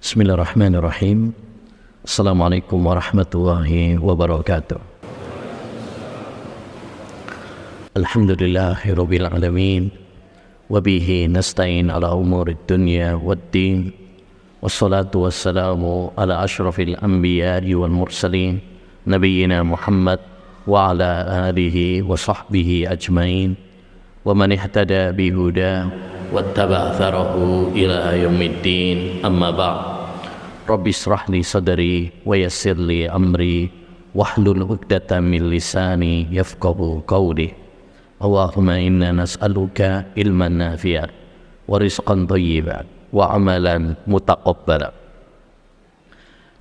Bismillahirrahmanirrahim. Assalamualaikum warahmatullahi wabarakatuh. Alhamdulillahirabbil alamin. Wabihi nasta'in ala umurid dunya waddin. Wassalatu wassalamu ala asyrafil anbiya'i wal mursalin nabiyyina Muhammad wa ala alihi wa sahbihi ajmain wa man ihtada bihuda wattaba' atharahu ila yaumiddin. Amma ba'd. Rabbi shrah li sadri wa yassir li amri wahlul 'uqdatam min lisani yafqahu qawli. Allahumma inna nas'aluka ilman nafi'an wa rizqan thayyiban wa amalan mutaqabbala.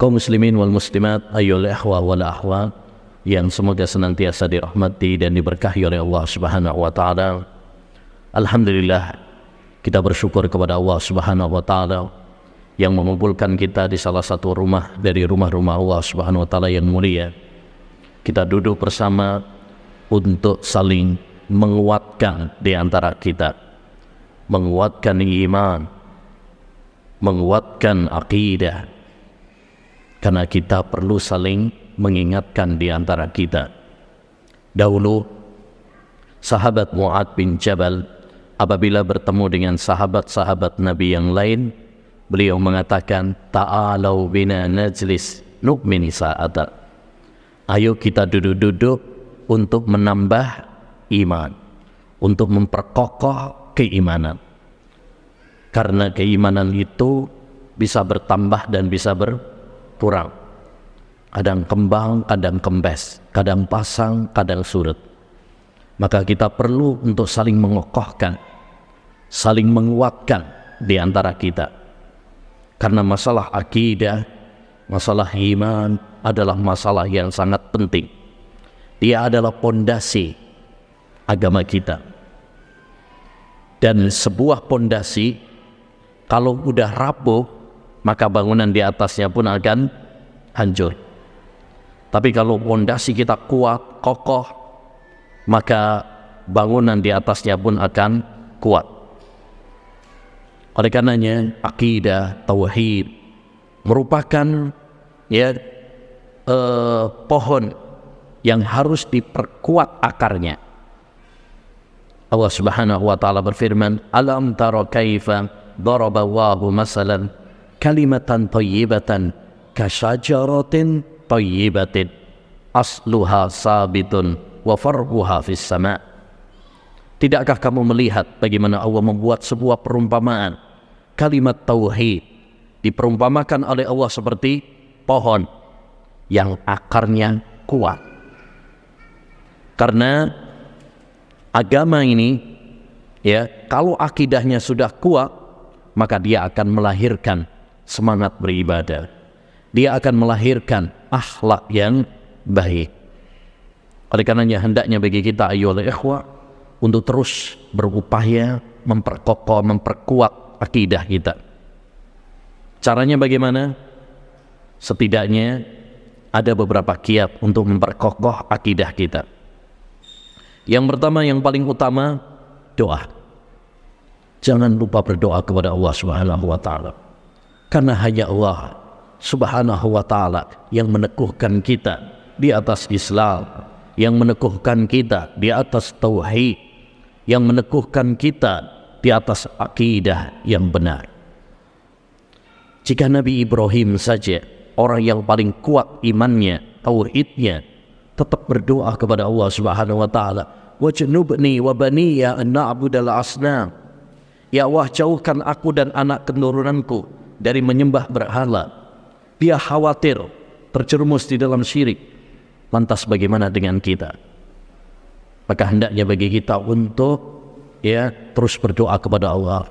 Kaum muslimin wal muslimat, ayyuhal ikhwah wal akhwat yang semoga senantiasa dirahmati dan diberkahi oleh Allah Subhanahu wa taala. Alhamdulillah, kita bersyukur kepada Allah Subhanahu wa taala yang mengumpulkan kita di salah satu rumah dari rumah-rumah Allah Subhanahu wa taala yang mulia. Kita duduk bersama untuk saling menguatkan di antara kita, menguatkan iman, menguatkan akidah, karena kita perlu saling mengingatkan di antara kita. Dahulu sahabat Mu'adz bin Jabal apabila bertemu dengan sahabat-sahabat Nabi yang lain, beliau mengatakan, ta'alau bina najlis nu'min sa'atat. Ayo kita duduk-duduk untuk menambah iman, untuk memperkokoh keimanan. Karena keimanan itu bisa bertambah dan bisa berkurang. Kadang kembang, kadang kempes, kadang pasang, kadang surut. Maka kita perlu untuk saling mengokohkan, saling menguatkan di antara kita. Karena masalah akidah, masalah iman adalah masalah yang sangat penting. Dia adalah pondasi agama kita. Dan sebuah pondasi kalau udah rapuh, maka bangunan di atasnya pun akan hancur. Tapi kalau pondasi kita kuat, kokoh, maka bangunan di atasnya pun akan kuat. Oleh karenanya akidah, tauhid merupakan pohon yang harus diperkuat akarnya. Allah Subhanahu wa taala berfirman, alam tara kaifa daraballahu masalan kalimatan thayyibatan kasyajaratin thayyibatin asluha sabitun wa far'uha fis sama'. Tidakkah kamu melihat bagaimana Allah membuat sebuah perumpamaan? Kalimat tauhid diperumpamakan oleh Allah seperti pohon yang akarnya kuat. Karena agama ini, kalau akidahnya sudah kuat, maka dia akan melahirkan semangat beribadah. Dia akan melahirkan akhlak yang baik. Oleh karenanya hendaknya bagi kita ayyuhal ikhwah untuk terus berupaya memperkokoh, memperkuat akidah kita. Caranya bagaimana? Setidaknya ada beberapa kiat untuk memperkokoh akidah kita. Yang pertama, yang paling utama, doa. Jangan lupa berdoa kepada Allah Subhanahu wa taala. Karena hanya Allah Subhanahu wa taala yang meneguhkan kita di atas Islam, yang meneguhkan kita di atas tauhid, yang meneguhkan kita di atas akidah yang benar. Jika Nabi Ibrahim saja, orang yang paling kuat imannya, tauhidnya, tetap berdoa kepada Allah Subhanahu wa taala, wajnubni wa baniya an na'budal asnam. Ya Allah, jauhkan aku dan anak keturunanku dari menyembah berhala. Dia khawatir terjerumus di dalam syirik. Lantas bagaimana dengan kita? Maka hendaknya bagi kita untuk terus berdoa kepada Allah,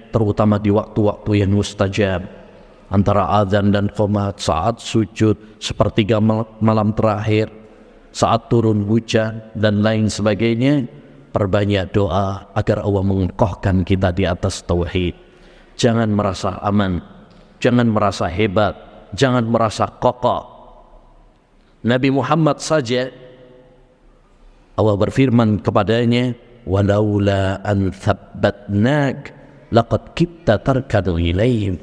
terutama di waktu-waktu yang mustajab, antara azan dan qomat, saat sujud, sepertiga malam terakhir, saat turun hujan dan lain sebagainya. Perbanyak doa agar Allah mengokohkan kita di atas tauhid. Jangan merasa aman, jangan merasa hebat, jangan merasa kokoh. Nabi Muhammad saja Allah berfirman kepadanya, walaula an thabbatnak laqad kitta tarkanu ilaihim.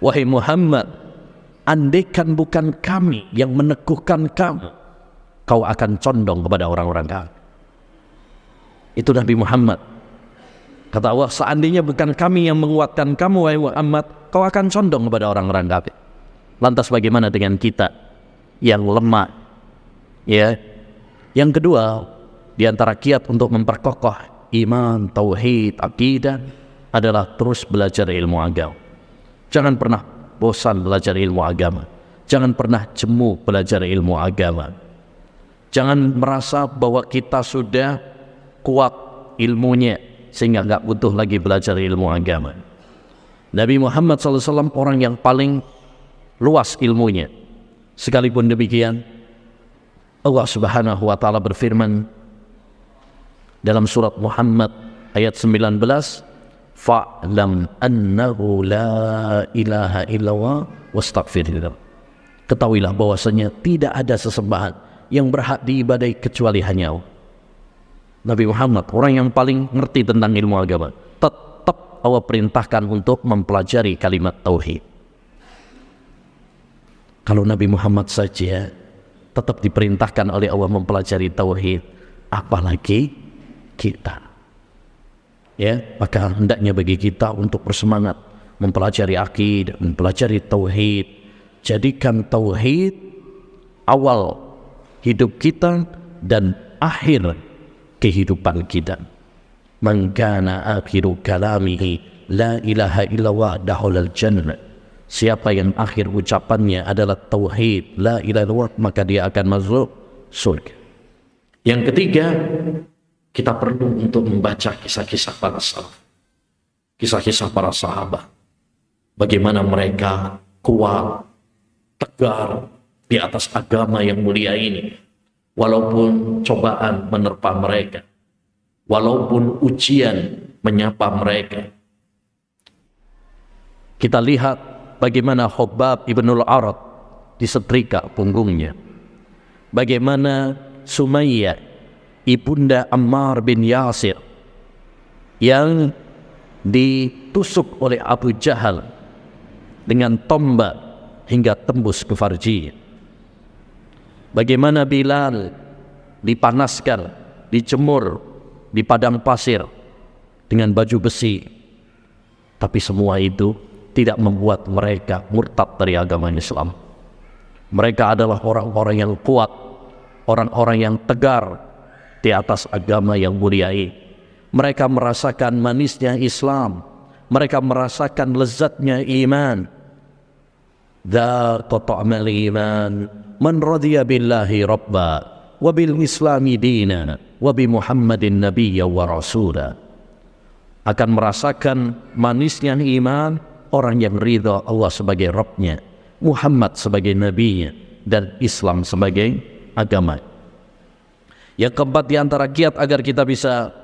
wahai Muhammad, andaikan bukan kami yang meneguhkan kamu, kau akan condong kepada orang-orang kafir. Itu Nabi Muhammad. Kata Allah, seandainya bukan kami yang menguatkan kamu wahai Muhammad, kau akan condong kepada orang-orang kafir. Lantas bagaimana dengan kita yang lemah? Ya. Yang kedua, di antara kiat untuk memperkokoh iman, tauhid, akidah adalah terus belajar ilmu agama. Jangan pernah bosan belajar ilmu agama. Jangan pernah jemu belajar ilmu agama. Jangan merasa bahwa kita sudah kuat ilmunya sehingga nggak butuh lagi belajar ilmu agama. Nabi Muhammad SAW orang yang paling luas ilmunya. Sekalipun demikian, Allah Subhanahu wa Ta'ala berfirman dalam surat Muhammad ayat 19, fa'lam annahu la ilaha illallah wastaghfirullah. Ketahuilah bahwasanya tidak ada sesembahan yang berhak diibadai kecuali hanya Allah. Nabi Muhammad, orang yang paling ngerti tentang ilmu agama, tetap Allah perintahkan untuk mempelajari kalimat tauhid. Kalau Nabi Muhammad saja tetap diperintahkan oleh Allah mempelajari tauhid, apalagi kita. Ya, maka hendaknya bagi kita untuk bersemangat mempelajari akidah, mempelajari tauhid. Jadikan tauhid awal hidup kita dan akhir kehidupan kita. Man kana akhiru kalamihi la ilaha illallah dakhulal jannah. Siapa yang akhir ucapannya adalah tauhid la ilaha illallah, maka dia akan masuk surga. Yang ketiga, kita perlu untuk membaca kisah-kisah para salaf, kisah-kisah para sahabat, bagaimana mereka kuat, tegar di atas agama yang mulia ini. Walaupun cobaan menerpa mereka, walaupun ujian menyapa mereka. Kita lihat bagaimana Khubbab ibnul Arad disetrika punggungnya, bagaimana Sumayyah ibunda Ammar bin Yasir yang ditusuk oleh Abu Jahal dengan tombak hingga tembus ke farjinya. Bagaimana Bilal dipanaskan, dijemur di padang pasir dengan baju besi. Tapi semua itu tidak membuat mereka murtad dari agama Islam. Mereka adalah orang-orang yang kuat, orang-orang yang tegar di atas agama yang mulia ini. Mereka merasakan manisnya Islam, mereka merasakan lezatnya iman. Dzaqat ta'mal iman man radiya billahi rabba wa bil islami dina wa bi Muhammadin nabiyya wa rasula. Akan merasakan manisnya iman orang yang ridha Allah sebagai Rabbnya, Muhammad sebagai nabinya, dan Islam sebagai agama. Yang keempat di antara kiat agar kita bisa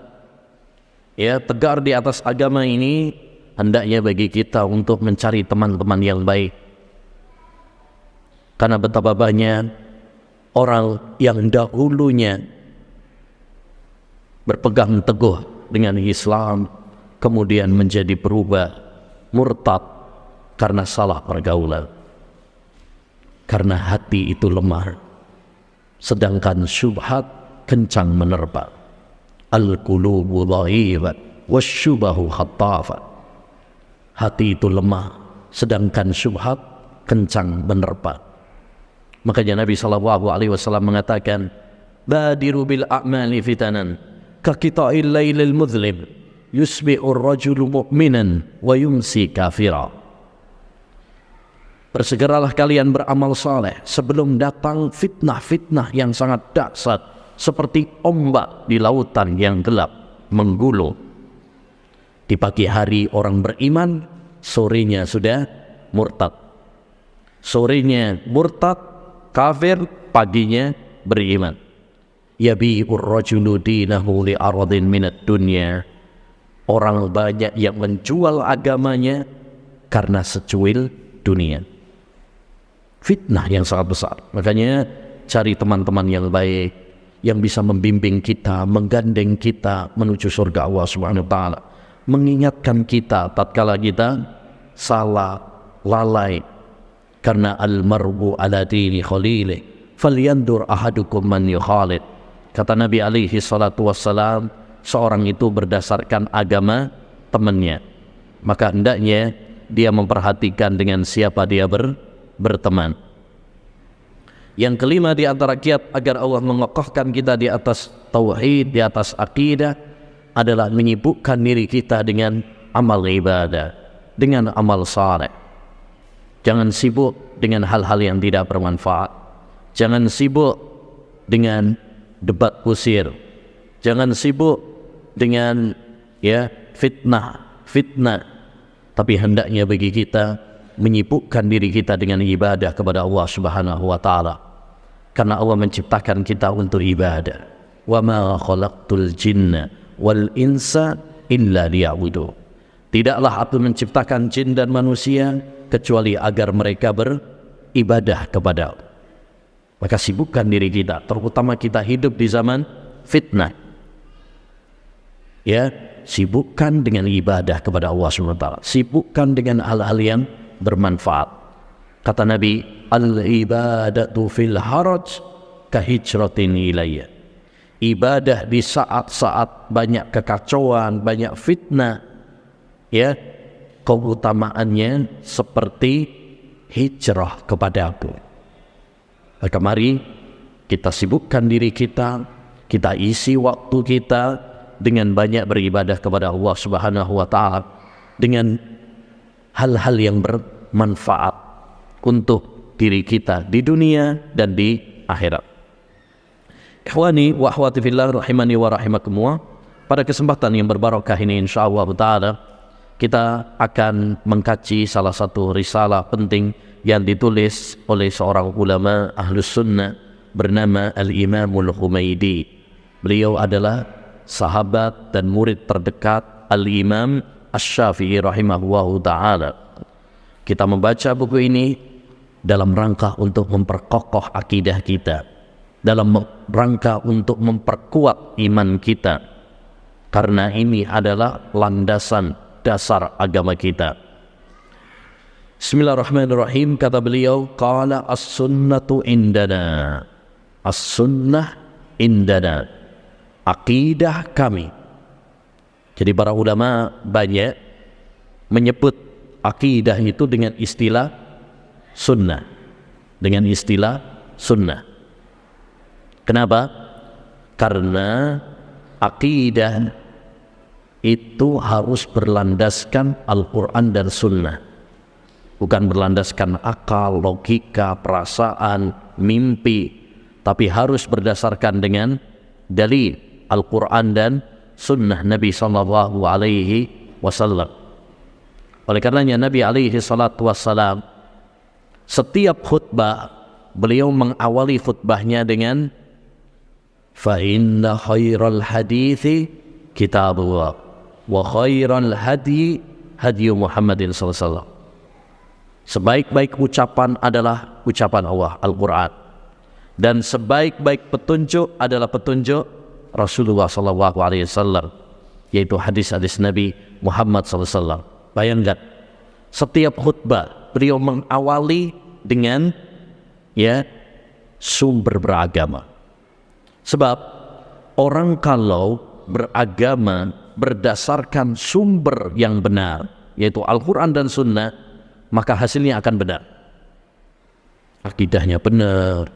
tegar di atas agama ini, hendaknya bagi kita untuk mencari teman-teman yang baik. Karena betapa banyak orang yang dahulunya berpegang teguh dengan Islam, kemudian menjadi berubah, murtad karena salah pergaulan. Karena hati itu lemah, sedangkan syubhat kencang menerpa. Al-qulubu dhaifat wasyubahu khattafat. Hati itu lemah, sedangkan syubhat kencang menerpa. Makanya Nabi SAW mengatakan, badiru bil a'mali fitanan ka qita'il lailil mudhlim yusbi'ur rajulu mu'minan wa yumsi kafira. Bersegeralah kalian beramal saleh sebelum datang fitnah-fitnah yang sangat dahsyat seperti ombak di lautan yang gelap menggulung. Di pagi hari orang beriman, sorenya sudah murtad. Sorenya murtad, kafir, paginya beriman. Yabi'ur rajulu dinahu li aradin minad dunya. Orang banyak yang menjual agamanya karena secuil dunia. Fitnah yang sangat besar. Makanya cari teman-teman yang baik, yang bisa membimbing kita, menggandeng kita menuju surga Allah Subhanahu wa Ta'ala, mengingatkan kita tatkala kita salah, lalai. Karena al-mar'u ala dini khalilih falyandur ahadukum man yukhalid. Kata Nabi alaihi salatu wassalam, seorang itu berdasarkan agama temannya, maka hendaknya dia memperhatikan dengan siapa dia berteman. Yang kelima di antara kiat agar Allah mengokohkan kita di atas tauhid, di atas akidah, adalah menyibukkan diri kita dengan amal ibadah, dengan amal saleh. Jangan sibuk dengan hal-hal yang tidak bermanfaat. Jangan sibuk dengan debat kusir. Jangan sibuk dengan fitnah. Tapi hendaknya bagi kita menyibukkan diri kita dengan ibadah kepada Allah Subhanahu wa taala. Karena Allah menciptakan kita untuk ibadah. Wa ma khalaqtul jinna wal insa illa liya'budun. Tidaklah aku menciptakan jin dan manusia kecuali agar mereka beribadah kepada Allah. Maka sibukkan diri kita, terutama kita hidup di zaman fitnah. Sibukkan dengan ibadah kepada Allah SWT. Sibukkan dengan hal-hal yang bermanfaat. Kata Nabi, al-ibadatu fil haraj kahijratin ilayya. Ibadah di saat-saat banyak kekacauan, banyak fitnah, keutamaannya seperti hijrah kepada Aku. Maka mari kita sibukkan diri kita, kita isi waktu kita dengan banyak beribadah kepada Allah Subhanahu wa taala dengan hal-hal yang bermanfaat untuk diri kita di dunia dan di akhirat. Ikhwani wa akhwati fillah rahimani wa rahimakumullah, pada kesempatan yang berbarokah ini insyaallah taala kita akan mengkaji salah satu risalah penting yang ditulis oleh seorang ulama Ahlus Sunnah bernama Al-Imamul Humaidi. Beliau adalah sahabat dan murid terdekat Al-Imam Asy-Syafi'i rahimahullahu ta'ala. Kita membaca buku ini dalam rangka untuk memperkokoh akidah kita, dalam rangka untuk memperkuat iman kita, karena ini adalah landasan dasar agama kita. Bismillahirrahmanirrahim. Kata beliau, qala as-sunnatu indana. As-sunnah indana, akidah kami. Jadi para ulama banyak menyebut akidah itu dengan istilah sunnah. Dengan istilah sunnah. Kenapa? Karena akidah itu harus berlandaskan Al-Quran dan Sunnah, bukan berlandaskan akal, logika, perasaan, mimpi, tapi harus berdasarkan dengan dalil Al-Quran dan Sunnah Nabi Sallallahu Alaihi Wasallam. Oleh karenanya Nabi Alaihi Salatu Wassalam setiap khutbah beliau mengawali khutbahnya dengan fa inna khairal hadithi kitabullah wa khairal hadi hadi Muhammadin sallallahu alaihi wasallam. Sebaik-baik ucapan adalah ucapan Allah Al-Quran, dan sebaik-baik petunjuk adalah petunjuk Rasulullah sallallahu alaihi wasallam, yaitu hadis-hadis Nabi Muhammad sallallahu alaihi wasallam. Bayangkan setiap khutbah beliau mengawali dengan sumber beragama. Sebab orang kalau beragama berdasarkan sumber yang benar, yaitu Al-Quran dan Sunnah, maka hasilnya akan benar. Akidahnya benar,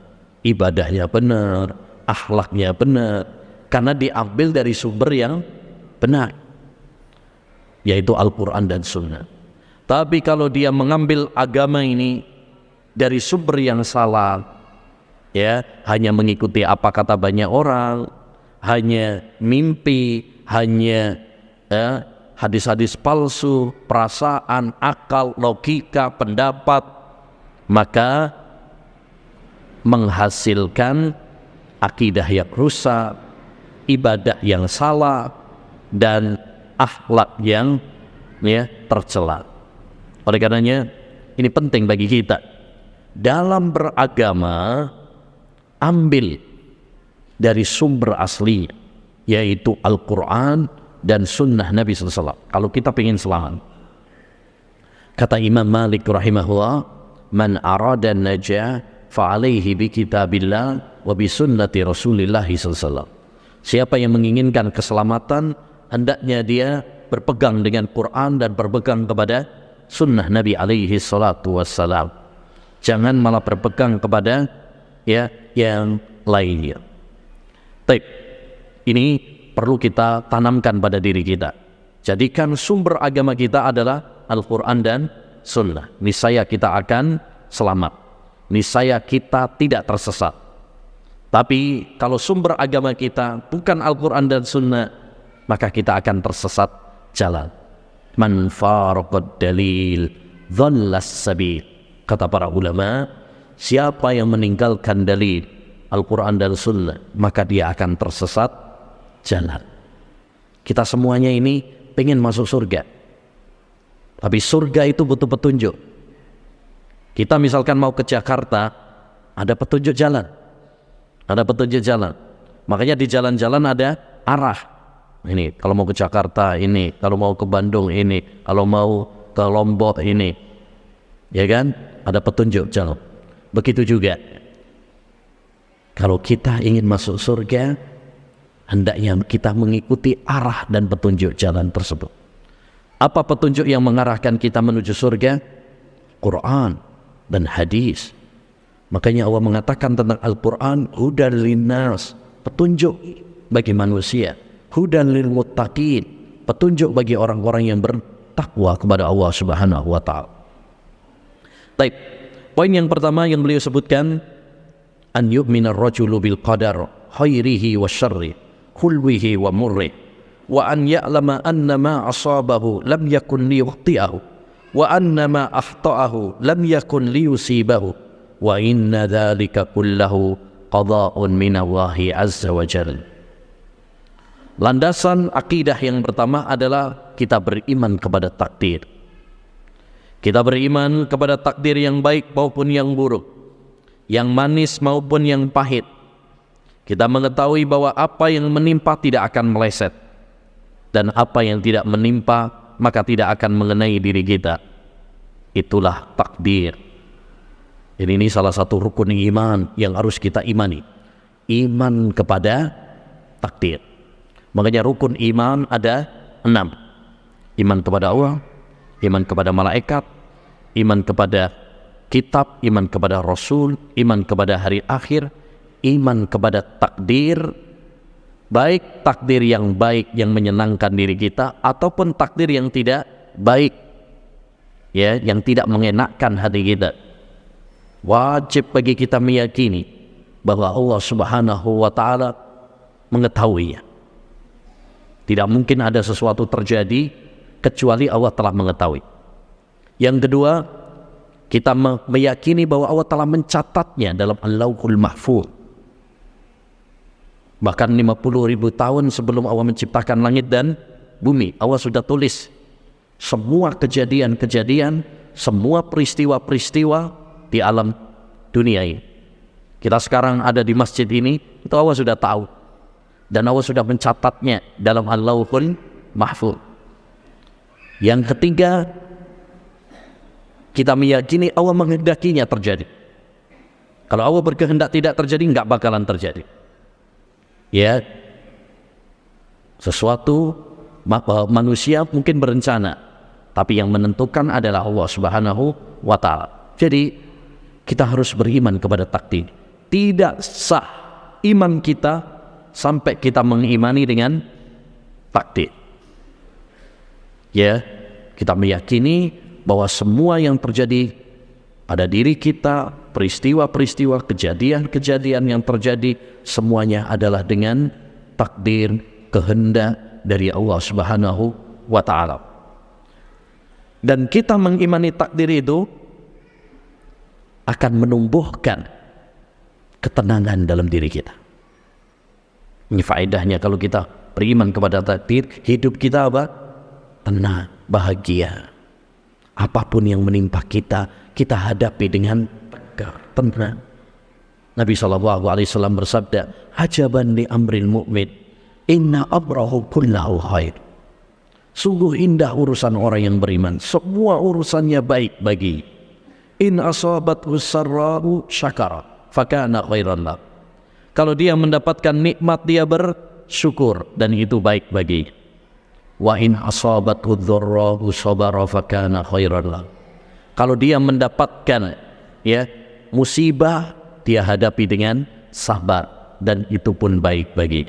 ibadahnya benar, akhlaknya benar, karena diambil dari sumber yang benar, yaitu Al-Quran dan Sunnah. Tapi kalau dia mengambil agama ini dari sumber yang salah, hanya mengikuti apa kata banyak orang, hanya mimpi, hanya hadis-hadis palsu, perasaan, akal, logika, pendapat, maka menghasilkan akidah yang rusak, ibadah yang salah, dan akhlak yang tercela. Oleh karenanya ini penting bagi kita dalam beragama, ambil dari sumber aslinya, yaitu Al-Quran dan Sunnah Nabi SAW. Kalau kita ingin selamat, Kata Imam Malik rahimahullah, man arada najah fa'alaihi bi kitabillah wa bi sunnati Rasulillah sallallahu. Siapa yang menginginkan keselamatan, hendaknya dia berpegang dengan Quran dan berpegang kepada sunnah Nabi alaihi salatu wassalam. Jangan malah berpegang kepada yang lainnya. Baik, ini perlu kita tanamkan pada diri kita. Jadikan sumber agama kita adalah Al-Quran dan Sunnah. Niscaya kita akan selamat. Niscaya kita tidak tersesat. Tapi kalau sumber agama kita bukan Al-Quran dan Sunnah, maka kita akan tersesat jalan. Man faraqad dalil dhallas sabil. Kata para ulama, siapa yang meninggalkan dalil Al-Quran dan Sunnah, maka dia akan tersesat jalan. Kita semuanya ini pengen masuk surga, tapi surga itu butuh petunjuk. Kita misalkan mau ke Jakarta, ada petunjuk jalan, ada petunjuk jalan. Makanya di jalan-jalan ada arah. Ini kalau mau ke Jakarta ini, kalau mau ke Bandung ini, kalau mau ke Lombok ini, ya kan? Ada petunjuk jalan. Begitu juga kalau kita ingin masuk surga, hendaknya kita mengikuti arah dan petunjuk jalan tersebut. Apa petunjuk yang mengarahkan kita menuju surga? Quran dan hadis. Makanya Allah mengatakan tentang Al-Quran, hudan linnas, petunjuk bagi manusia, hudan lil muttaqin, petunjuk bagi orang-orang yang bertakwa kepada Allah Subhanahu wa taala. Baik, poin yang pertama yang beliau sebutkan, an yu'mina ar-rajulu bil qadar khairihi wa syarri hulwihi wa murri wa an ya'lama anna ma asabahu lam yakun liyukhti'ahu wa anna ma akhta'ahu lam yakun liyusibahu wa inna dhalika kullahu qada'un minallahi azza wa jalla. Landasan akidah yang pertama adalah kita beriman kepada takdir. Kita beriman kepada takdir yang baik maupun yang buruk, yang manis maupun yang pahit. Kita mengetahui bahwa apa yang menimpa tidak akan meleset, dan apa yang tidak menimpa maka tidak akan mengenai diri kita. Itulah takdir. Jadi ini salah satu rukun iman yang harus kita imani. Iman kepada takdir. Makanya rukun iman ada 6. Iman kepada Allah, iman kepada malaikat, iman kepada kitab, iman kepada Rasul, iman kepada hari akhir, iman kepada takdir, baik takdir yang baik yang menyenangkan diri kita ataupun takdir yang tidak baik, ya, yang tidak mengenakkan hati kita. Wajib bagi kita meyakini bahwa Allah Subhanahu wa taala mengetahuinya. Tidak mungkin ada sesuatu terjadi kecuali Allah telah mengetahui. Yang kedua, kita meyakini bahwa Allah telah mencatatnya dalam Al-Lauhul Mahfuz. Bahkan 50.000 tahun sebelum Allah menciptakan langit dan bumi, Allah sudah tulis semua kejadian-kejadian, semua peristiwa-peristiwa di alam dunia ini. Kita sekarang ada di masjid ini, itu Allah sudah tahu. Dan Allah sudah mencatatnya dalam Al-Lauhul Mahfuz. Yang ketiga, kita meyakini Allah menghendakinya terjadi. Kalau Allah berkehendak tidak terjadi, enggak bakalan terjadi. Ya, sesuatu manusia mungkin berencana, tapi yang menentukan adalah Allah Subhanahu wa taala. Jadi kita harus beriman kepada takdir. Tidak sah iman kita sampai kita mengimani dengan takdir. Ya, kita meyakini bahwa semua yang terjadi pada diri kita, peristiwa-peristiwa, kejadian-kejadian yang terjadi, semuanya adalah dengan takdir, kehendak dari Allah Subhanahu wa ta'ala. Dan kita mengimani takdir itu akan menumbuhkan ketenangan dalam diri kita. Ini faedahnya kalau kita beriman kepada takdir, hidup kita apa? Tenang, bahagia. Apapun yang menimpa kita, kita hadapi dengan tegar, tenang. Nabi SAW bersabda, "Ajaban li amril mu'min, inna amrahu kullahu khair." Sungguh indah urusan orang yang beriman. Semua urusannya baik bagi. In asabathu sarra'u syakara fakana khairan lah. Kalau dia mendapatkan nikmat, dia bersyukur dan itu baik bagi. Wa in asabathu dharra'u sabara fakana khairan lah. Kalau dia mendapatkan musibah, dia hadapi dengan sabar dan itu pun baik bagi.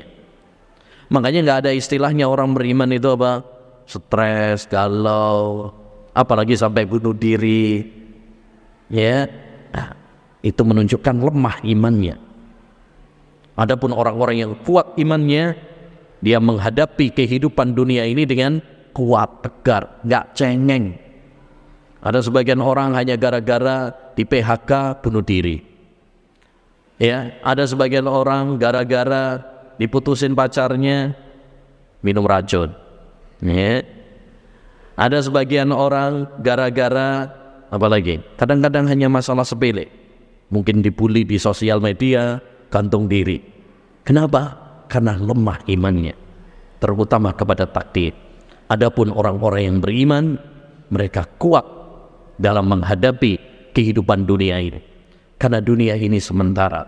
Makanya nggak ada istilahnya orang beriman itu apa? Stres, galau, apalagi sampai bunuh diri. Itu menunjukkan lemah imannya. Adapun orang-orang yang kuat imannya, dia menghadapi kehidupan dunia ini dengan kuat, tegar, nggak cengeng. Ada sebagian orang hanya gara-gara di PHK bunuh diri. Ada sebagian orang gara-gara diputusin pacarnya minum racun. Ada sebagian orang gara-gara apalagi? Kadang-kadang hanya masalah sepele. Mungkin dibully di sosial media, gantung diri. Kenapa? Karena lemah imannya, terutama kepada takdir. Adapun orang-orang yang beriman, mereka kuat dalam menghadapi kehidupan dunia ini. Karena dunia ini sementara.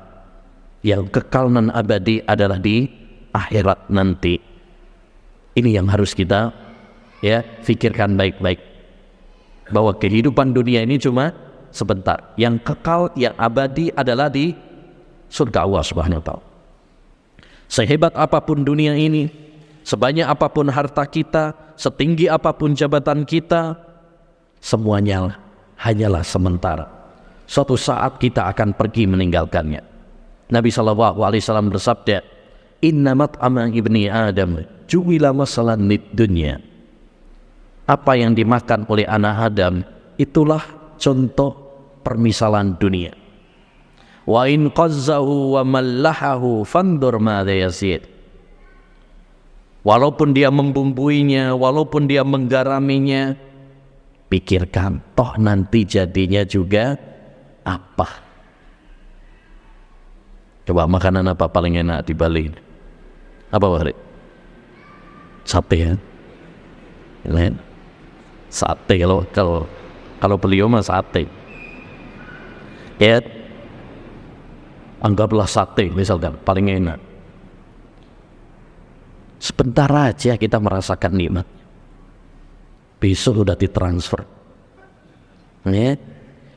Yang kekal dan abadi adalah di akhirat nanti. Ini yang harus kita pikirkan baik-baik. Bahwa kehidupan dunia ini cuma sebentar. Yang kekal, yang abadi adalah di surga Allah Subhanahu wa ta'ala. Sehebat apapun dunia ini, sebanyak apapun harta kita, setinggi apapun jabatan kita, semuanya hanyalah sementara. Suatu saat kita akan pergi meninggalkannya. Nabi SAW bersabda, Inna mat'ama ibni Adam juwila masalan lid dunya. Apa yang dimakan oleh anak Adam, itulah contoh permisalan dunia. Wa in qazzahu wa mallahahu fandur madza yazid. Walaupun dia membumbuinya, walaupun dia menggaraminya, pikirkan toh nanti jadinya juga apa. Coba makanan apa paling enak di Bali? Apa Pak? Sate ya. Sate kalau beliau mah sate. Anggaplah sate misalkan paling enak. Sebentar aja kita merasakan nikmat. Besok sudah ditransfer.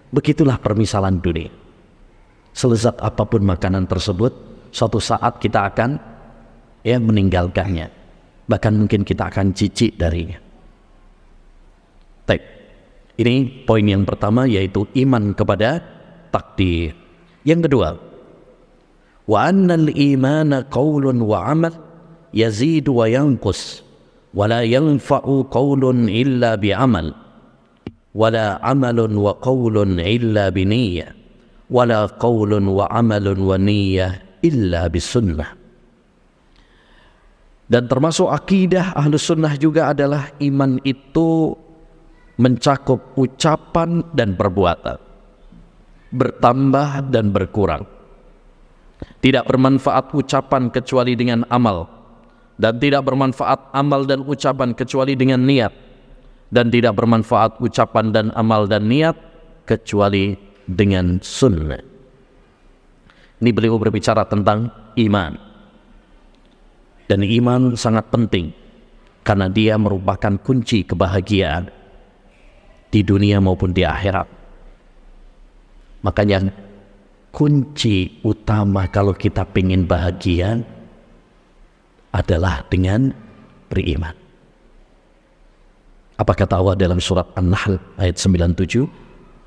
Begitulah permisalan dunia. Selezat apapun makanan tersebut, suatu saat kita akan meninggalkannya. Bahkan mungkin kita akan jijik darinya. Ini poin yang pertama, yaitu iman kepada takdir. Yang kedua, wa annal imana qaulun wa amal yazidu wa yanqus wa la yanfa'u qaulun illa bi amal wa la amalun wa qaulun illa bi niyyah wa la qaulun wa amalun wa niyyah illa bi sunnah. Dan termasuk akidah Ahlus Sunnah juga adalah iman itu mencakup ucapan dan perbuatan, bertambah dan berkurang. Tidak bermanfaat ucapan kecuali dengan amal, dan tidak bermanfaat amal dan ucapan kecuali dengan niat, dan tidak bermanfaat ucapan dan amal dan niat kecuali dengan sunnah. Ini beliau berbicara tentang iman. Dan iman sangat penting karena dia merupakan kunci kebahagiaan di dunia maupun di akhirat. Makanya kunci utama kalau kita ingin bahagia adalah dengan beriman. Apa kata Allah dalam surat An-Nahl ayat 97?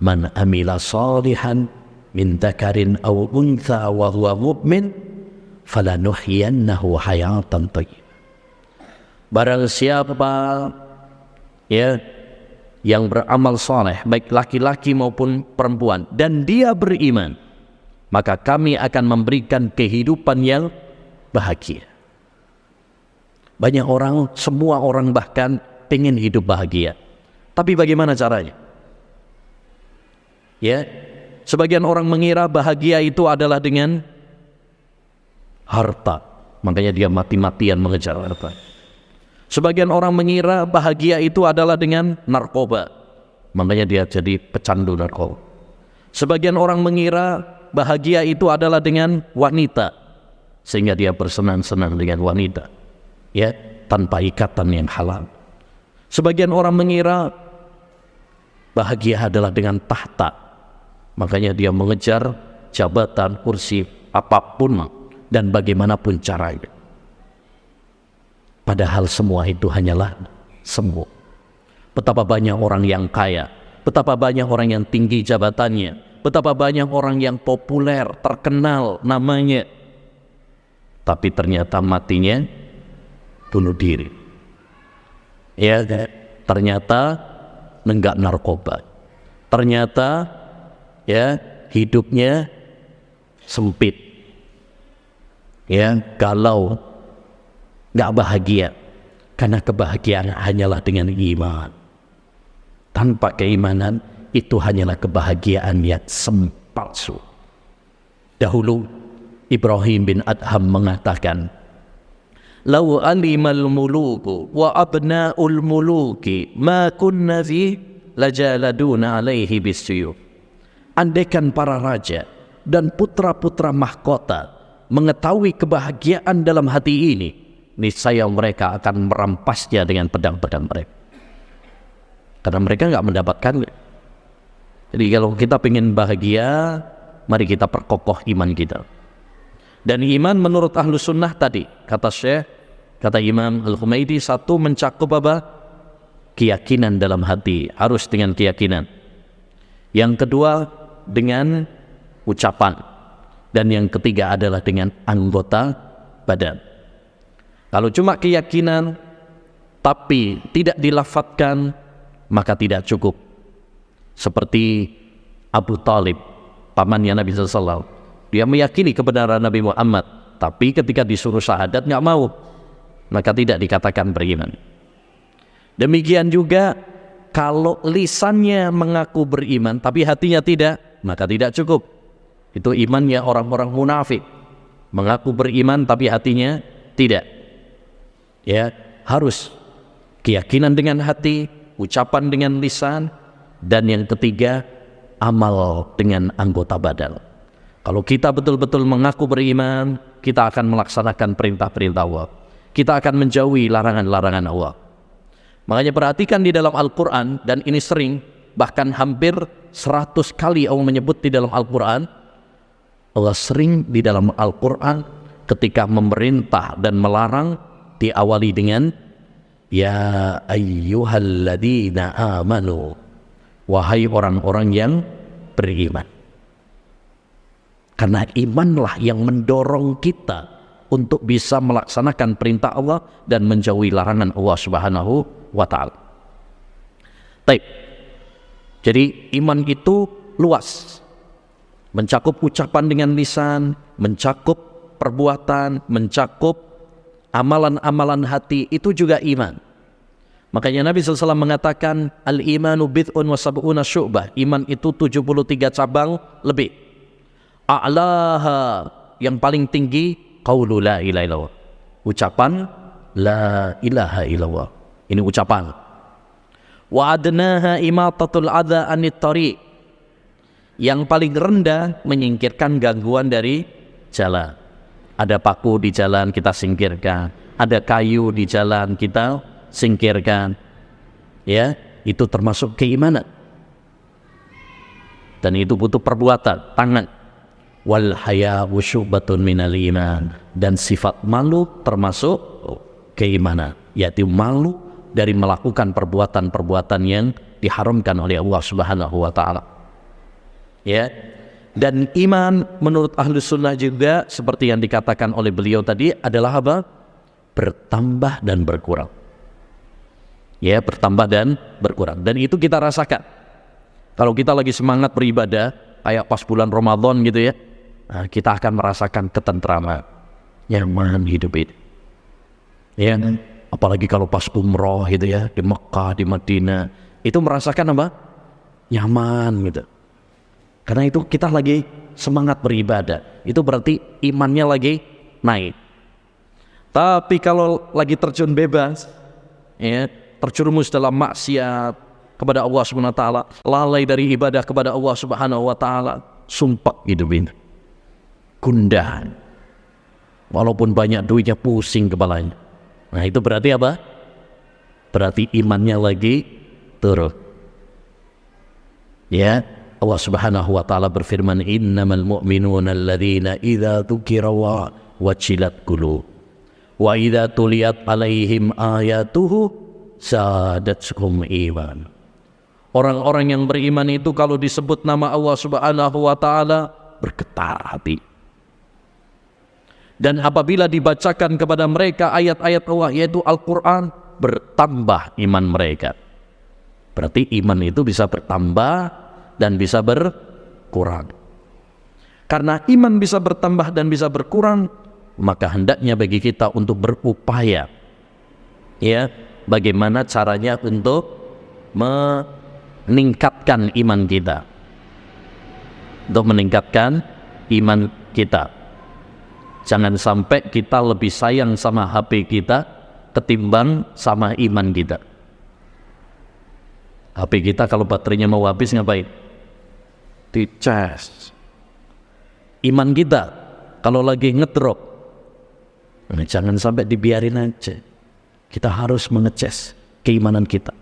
Man amila salihan min dzakarin aw untha wa huwa mu'min falanuhyiyannahu hayatan thayyibah. Barang siapa yang beramal saleh, baik laki-laki maupun perempuan, dan dia beriman, maka kami akan memberikan kehidupan yang bahagia. Banyak orang, semua orang bahkan ingin hidup bahagia. Tapi bagaimana caranya? Sebagian orang mengira bahagia itu adalah dengan harta. Makanya dia mati-matian mengejar harta. Sebagian orang mengira bahagia itu adalah dengan narkoba, makanya dia jadi pecandu narkoba. Sebagian orang mengira bahagia itu adalah dengan wanita, sehingga dia bersenang-senang dengan wanita, ya, tanpa ikatan yang halal. Sebagian orang mengira bahagia adalah dengan tahta, makanya dia mengejar jabatan, kursi, apapun dan bagaimanapun caranya. Padahal semua itu hanyalah semu. Betapa banyak orang yang kaya, betapa banyak orang yang tinggi jabatannya, betapa banyak orang yang populer, terkenal namanya, tapi ternyata matinya bunuh diri. Ya, ternyata nenggak narkoba. Ternyata ya hidupnya sempit. Ya, galau, nggak bahagia. Karena kebahagiaan hanyalah dengan iman. Tanpa keimanan itu hanyalah kebahagiaan yang palsu. Dahulu Ibrahim bin Adham mengatakan, "Law alimal muluku wa abna'ul muluki ma kunna fi lajaladuna alaihi bisyuyuf." Andaikan para raja dan putra-putra mahkota mengetahui kebahagiaan dalam hati ini, niscaya mereka akan merampasnya dengan pedang-pedang mereka. Karena mereka nggak mendapatkan. Jadi kalau kita ingin bahagia, mari kita perkokoh iman kita. Dan iman menurut ahlu sunnah tadi, kata Imam Al-Humaydi, satu mencakup apa? Keyakinan dalam hati, harus dengan keyakinan. Yang kedua dengan ucapan. Dan yang ketiga adalah dengan anggota badan. Kalau cuma keyakinan tapi tidak dilafadzkan, maka tidak cukup. Seperti Abu Talib, pamannya Nabi SAW. Dia meyakini kebenaran Nabi Muhammad, tapi ketika disuruh syahadat nggak mau, maka tidak dikatakan beriman. Demikian juga kalau lisannya mengaku beriman tapi hatinya tidak, maka tidak cukup. Itu imannya orang-orang munafik, mengaku beriman tapi hatinya tidak. Ya, harus keyakinan dengan hati, ucapan dengan lisan, dan yang ketiga amal dengan anggota badan. Kalau kita betul-betul mengaku beriman, kita akan melaksanakan perintah-perintah Allah. Kita akan menjauhi larangan-larangan Allah. Makanya perhatikan di dalam Al-Quran, dan ini sering, bahkan hampir 100 kali Allah menyebut di dalam Al-Quran. Allah sering di dalam Al-Quran ketika memerintah dan melarang diawali dengan ya ayyuhalladzina amanu, wahai orang-orang yang beriman. Karena imanlah yang mendorong kita untuk bisa melaksanakan perintah Allah dan menjauhi larangan Allah Subhanahu wa ta'ala. Baik. Jadi iman itu luas, mencakup ucapan dengan lisan, mencakup perbuatan, mencakup amalan-amalan hati, itu juga iman. Makanya Nabi SAW mengatakan al-imanu bid'un wa sab'una syu'bah. Iman itu 73 cabang lebih. A'laha, yang paling tinggi, qaulu la ilaha illallah, ucapan la ilaha illallah. Ini ucapan. Wa adnaha imatatul adza anit tariq. Yang paling rendah menyingkirkan gangguan dari jalan. Ada paku di jalan, kita singkirkan. Ada kayu di jalan, kita singkirkan. Ya, itu termasuk keimanan. Dan itu butuh perbuatan, tangan. Wal haya'u syu'batun minal iman. Dan sifat malu termasuk keimanan, yaitu malu dari melakukan perbuatan-perbuatan yang diharamkan oleh Allah Subhanahu wa ta'ala. Ya. Dan iman menurut Ahlus Sunnah juga seperti yang dikatakan oleh beliau tadi adalah apa? Bertambah dan berkurang. Ya, bertambah dan berkurang. Dan itu kita rasakan. Kalau kita lagi semangat beribadah, kayak pas bulan Ramadan gitu ya, nah, kita akan merasakan ketentraman, nyaman hidup ini. Ya, apalagi kalau pas umroh gitu ya, di Mekah, di Madinah, itu merasakan apa? Nyaman gitu. Karena itu kita lagi semangat beribadah, itu berarti imannya lagi naik. Tapi kalau lagi terjun bebas, ya, terjerumus dalam maksiat kepada Allah Subhanahu wa taala, lalai dari ibadah kepada Allah Subhanahu wa taala, sumpah hidup ini gundah. Walaupun banyak duitnya, pusing kepalanya. Nah, itu berarti apa? Berarti imannya lagi turun. Ya, Allah Subhanahu wa taala berfirman, "Innamal mu'minuna alladzina idza dzukira wajilat qulub wa idza tuliyat 'alaihim ayatuhu zadatuhum iman." Orang-orang yang beriman itu kalau disebut nama Allah Subhanahu wa taala bergetar hati. Dan apabila dibacakan kepada mereka ayat-ayat Allah, yaitu Al-Quran, bertambah iman mereka. Berarti iman itu bisa bertambah dan bisa berkurang. Karena iman bisa bertambah dan bisa berkurang, maka hendaknya bagi kita untuk berupaya, ya, bagaimana caranya untuk meningkatkan iman kita, untuk meningkatkan iman kita. Jangan sampai kita lebih sayang sama HP kita ketimbang sama iman kita. HP kita kalau baterainya mau habis ngapain? Dicas. Iman kita kalau lagi ngedrop, nah, jangan sampai dibiarin aja. Kita harus mengecas keimanan kita,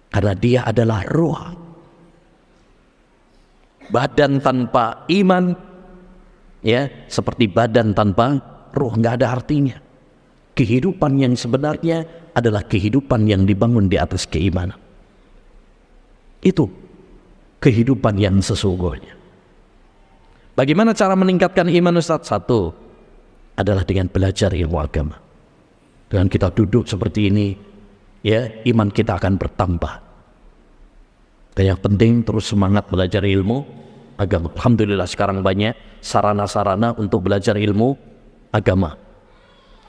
karena dia adalah ruh. Badan tanpa iman, ya, seperti badan tanpa ruh, nggak ada artinya. Kehidupan yang sebenarnya adalah kehidupan yang dibangun di atas keimanan. Itu kehidupan yang sesungguhnya. Bagaimana cara meningkatkan iman, Ustaz? Satu adalah dengan belajar ilmu agama. Dengan kita duduk seperti ini, ya, iman kita akan bertambah. Dan yang penting terus semangat belajar ilmu agama. Alhamdulillah sekarang banyak sarana-sarana untuk belajar ilmu agama,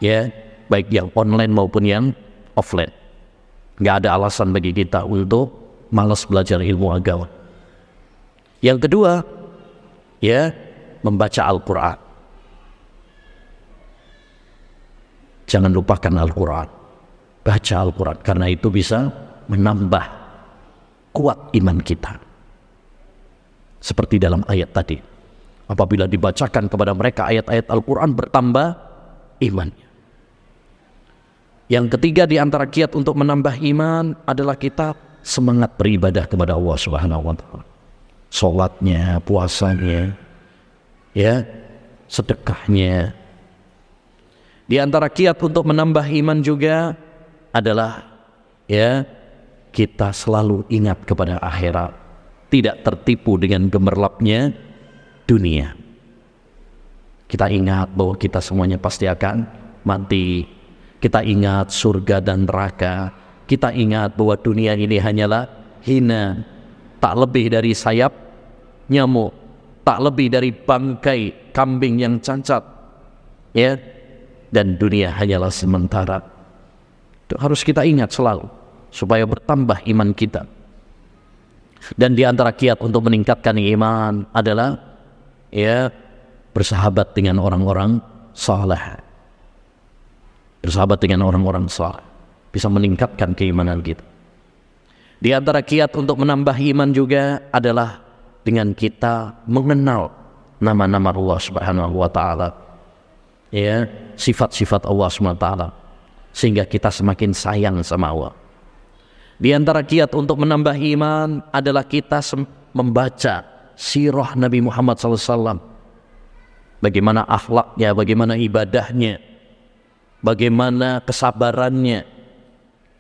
ya, baik yang online maupun yang offline. Nggak ada alasan bagi kita untuk malas belajar ilmu agama. Yang kedua, ya, membaca Al-Quran. Jangan lupakan Al-Quran. Baca Al-Quran, karena itu bisa menambah kuat iman kita. Seperti dalam ayat tadi, apabila dibacakan kepada mereka ayat-ayat Al-Quran, bertambah imannya. Yang ketiga di antara kiat untuk menambah iman adalah kita semangat beribadah kepada Allah Subhanahu wa taala. Salatnya, puasanya, ya, sedekahnya. Di antara kiat untuk menambah iman juga adalah, ya, kita selalu ingat kepada akhirat, tidak tertipu dengan gemerlapnya dunia. Kita ingat bahwa kita semuanya pasti akan mati. Kita ingat surga dan neraka. Kita ingat bahwa dunia ini hanyalah hina, tak lebih dari sayap nyamuk, tak lebih dari bangkai kambing yang cacat, ya, dan dunia hanyalah sementara. Itu harus kita ingat selalu supaya bertambah iman kita. Dan di antara kiat untuk meningkatkan iman adalah, ya, bersahabat dengan orang-orang saleh. Bersahabat dengan orang-orang saleh bisa meningkatkan keimanan kita. Di antara kiat untuk menambah iman juga adalah dengan kita mengenal nama-nama Allah Subhanahu wa taala, ya, sifat-sifat Allah Subhanahu wa taala, sehingga kita semakin sayang sama Allah. Di antara kiat untuk menambah iman adalah kita membaca sirah Nabi Muhammad SAW. Bagaimana akhlaknya, bagaimana ibadahnya, bagaimana kesabarannya.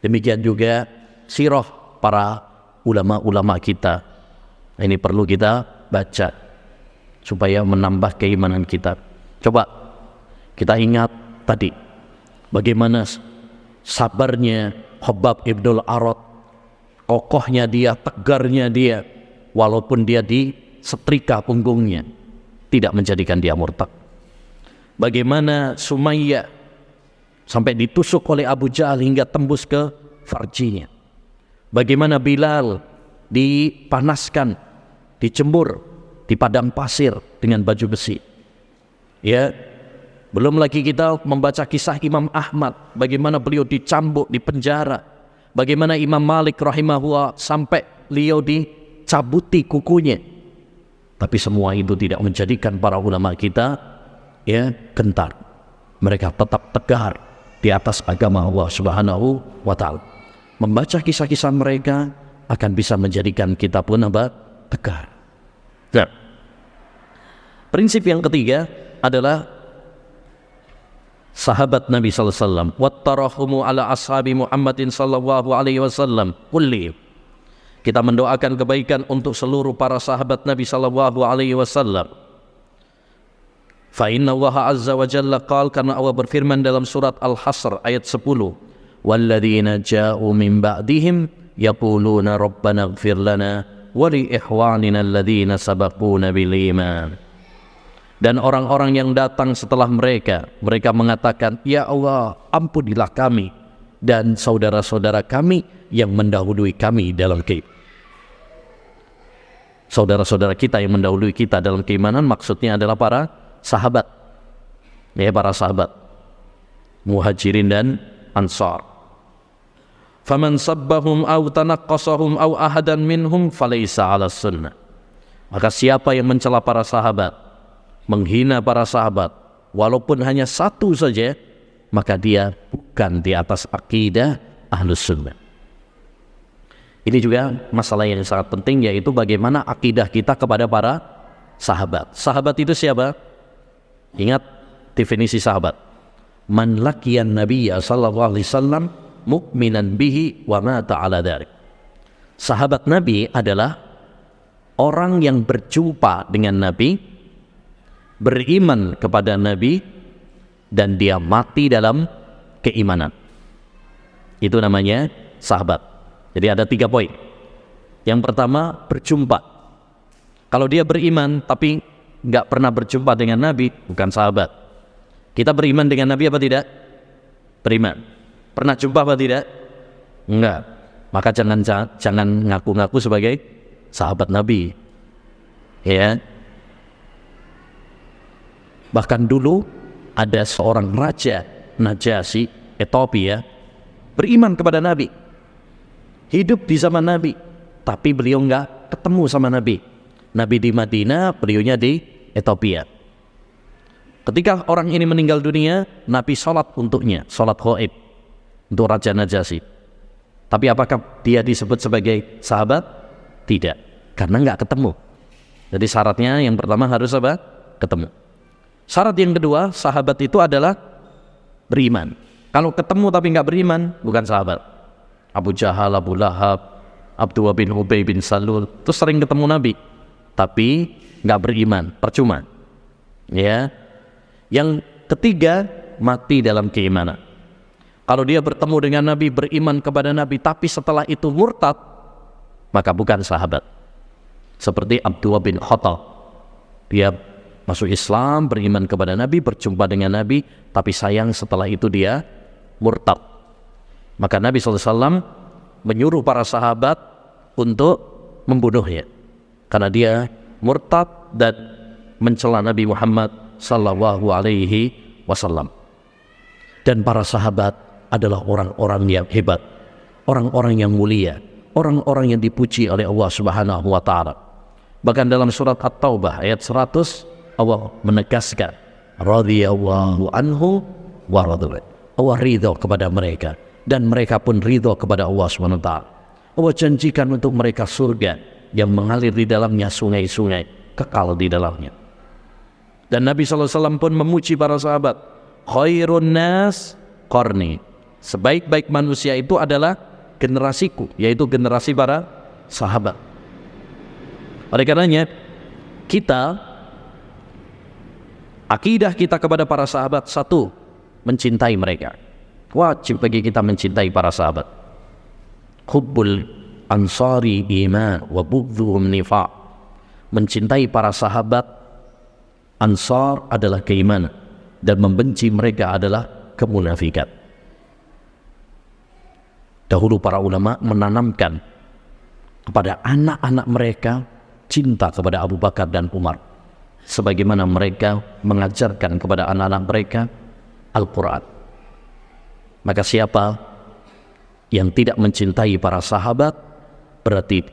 Demikian juga sirah para ulama-ulama kita. Ini perlu kita baca supaya menambah keimanan kita. Coba kita ingat tadi bagaimana sabarnya Khabbab ibnul Arat, kokohnya dia, tegarnya dia, walaupun dia disetrika punggungnya, tidak menjadikan dia murtad. Bagaimana Sumayyah sampai ditusuk oleh Abu Jahal hingga tembus ke farjinya. Bagaimana Bilal dipanaskan, dijemur di padang pasir dengan baju besi, ya, Belum lagi kita membaca kisah Imam Ahmad, bagaimana beliau dicambuk, dipenjara, bagaimana Imam Malik rahimahullah sampai beliau dicabuti kukunya. Tapi semua itu tidak menjadikan para ulama kita gentar. Mereka tetap tegar di atas agama Allah Subhanahu wa ta'ala. Membaca kisah-kisah mereka akan bisa menjadikan kita pun tegar. Nah, prinsip yang ketiga adalah sahabat Nabi sallallahu alaihi wasallam, wattarahumu ala ashabi Muhammadin sallallahu alaihi wasallam kulli. Kita mendoakan kebaikan untuk seluruh para sahabat Nabi sallallahu alaihi wasallam. Fa inna Allah azza wa jalla qala, karena Allah berfirman dalam surat Al-Hasr ayat 10, walladzina ja'u min ba'dihim yaquluna rabbana ighfir lana wa li ikhwanina alladzina sabaquna bil iman. Dan orang-orang yang datang setelah mereka mengatakan, ya Allah, ampunilah kami dan saudara-saudara kami yang mendahului kami dalam keimanan. Saudara-saudara kita yang mendahului kita dalam keimanan maksudnya adalah para sahabat, para sahabat Muhajirin dan Ansar. Faman sabbahum aw tanaqqasahum aw ahadan minhum falaysa 'ala sunnah. Maka siapa yang mencela para sahabat, menghina para sahabat, walaupun hanya satu saja, maka dia bukan di atas akidah Ahlus Sunnah. Ini juga masalah yang sangat penting, yaitu bagaimana akidah kita kepada para sahabat. Sahabat itu siapa? Ingat definisi sahabat. Man laqiyan nabiyya sallallahu alaihi wasallam mu'minan bihi wa mata ala dzalik. Sahabat Nabi adalah orang yang berjumpa dengan Nabi, beriman kepada Nabi, dan dia mati dalam keimanan. Itu namanya sahabat. Jadi ada 3 poin. Yang pertama, berjumpa. Kalau dia beriman tapi nggak pernah berjumpa dengan Nabi, bukan sahabat. Kita beriman dengan Nabi apa tidak? Beriman. Pernah jumpa apa tidak? Enggak. Maka jangan ngaku-ngaku sebagai sahabat Nabi. Ya. Bahkan dulu ada seorang raja Najasyi Ethiopia beriman kepada Nabi, hidup di zaman Nabi, tapi beliau enggak ketemu sama Nabi. Nabi di Madinah, beliaunya di Ethiopia. Ketika orang ini meninggal dunia, Nabi sholat untuknya, sholat ghaib untuk Raja Najasyi. Tapi apakah dia disebut sebagai sahabat? Tidak, karena enggak ketemu. Jadi syaratnya yang pertama harus apa? Ketemu. Syarat yang kedua, sahabat itu adalah beriman. Kalau ketemu tapi enggak beriman, bukan sahabat. Abu Jahal, Abu Lahab, Abdullah bin Ubay bin Salul itu sering ketemu Nabi, tapi nggak beriman, percuma. Ya. Yang ketiga, mati dalam keimanan. Kalau dia bertemu dengan Nabi, beriman kepada Nabi, tapi setelah itu murtad, maka bukan sahabat. Seperti Abdullah bin Khattab, dia masuk Islam, beriman kepada Nabi, berjumpa dengan Nabi, tapi sayang setelah itu dia murtad. Maka Nabi SAW menyuruh para sahabat untuk membunuhnya, karena dia murtad dan mencela Nabi Muhammad sallallahu alaihi wasallam. Dan para sahabat adalah orang-orang yang hebat, orang-orang yang mulia, orang-orang yang dipuji oleh Allah Subhanahu wa taala. Bahkan dalam surat At-Taubah ayat 100 Allah menegaskan, radhiyallahu anhu wa radu. Allah ridha kepada mereka dan mereka pun ridha kepada Allah Subhanahu wa taala. Allah janjikan untuk mereka surga yang mengalir di dalamnya sungai-sungai kekal di dalamnya. Dan Nabi SAW pun memuji para sahabat, khairun nas qarni, sebaik-baik manusia itu adalah generasiku, yaitu generasi para sahabat. Oleh karenanya akidah kita kepada para sahabat, satu, mencintai mereka. Wajib bagi kita mencintai para sahabat. Hubbul ansari iman wa bughdhuhum nifaq. Mencintai para sahabat Ansar adalah keimanan, dan membenci mereka adalah kemunafikan. Dahulu para ulama menanamkan kepada anak-anak mereka cinta kepada Abu Bakar dan Umar. sebagaimana mereka mengajarkan kepada anak-anak mereka Al-Quran. Maka siapa yang tidak mencintai para sahabat, berarti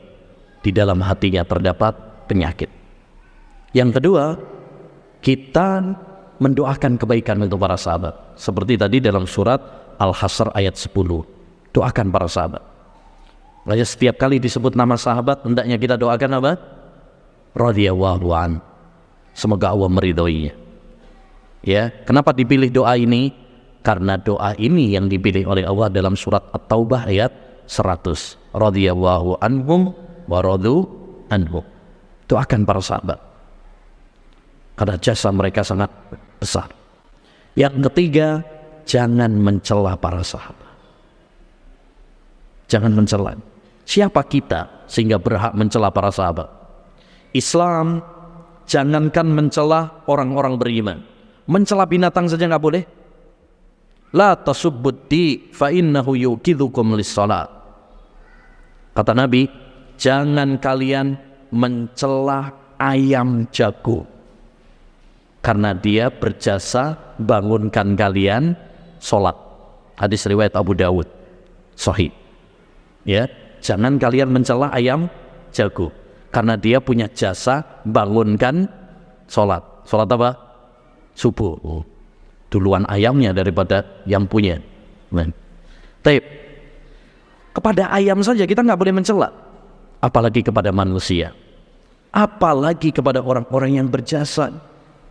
di dalam hatinya terdapat penyakit. Yang kedua, kita mendoakan kebaikan untuk para sahabat. Seperti tadi dalam surat Al-Hasr ayat 10, doakan para sahabat. Makanya setiap kali disebut nama sahabat, hendaknya kita doakan apa? Radhiyallahu an. Semoga Allah meridhoinya. Ya, kenapa dipilih doa ini? Karena doa ini yang dipilih oleh Allah dalam surat At-Taubah ayat 100. Radhiyallahu anhum wa radu anhum. Doakan para sahabat, karena jasa mereka sangat besar. Yang ketiga, jangan mencela para sahabat. Jangan mencela. Siapa kita sehingga berhak mencela para sahabat? Islam jangankan mencela orang-orang beriman, mencela binatang saja nggak boleh. La tasubbuti fa innahu yuqidhukum lis-shalat. Kata Nabi, jangan kalian mencela ayam jago, karena dia berjasa bangunkan kalian sholat. Hadis riwayat Abu Dawud, sahih. Ya, jangan kalian mencela ayam jago, karena dia punya jasa bangunkan sholat. Sholat apa? Subuh. Duluan ayamnya daripada yang punya. Taib. Kepada ayam saja kita nggak boleh mencela, apalagi kepada manusia, apalagi kepada orang-orang yang berjasa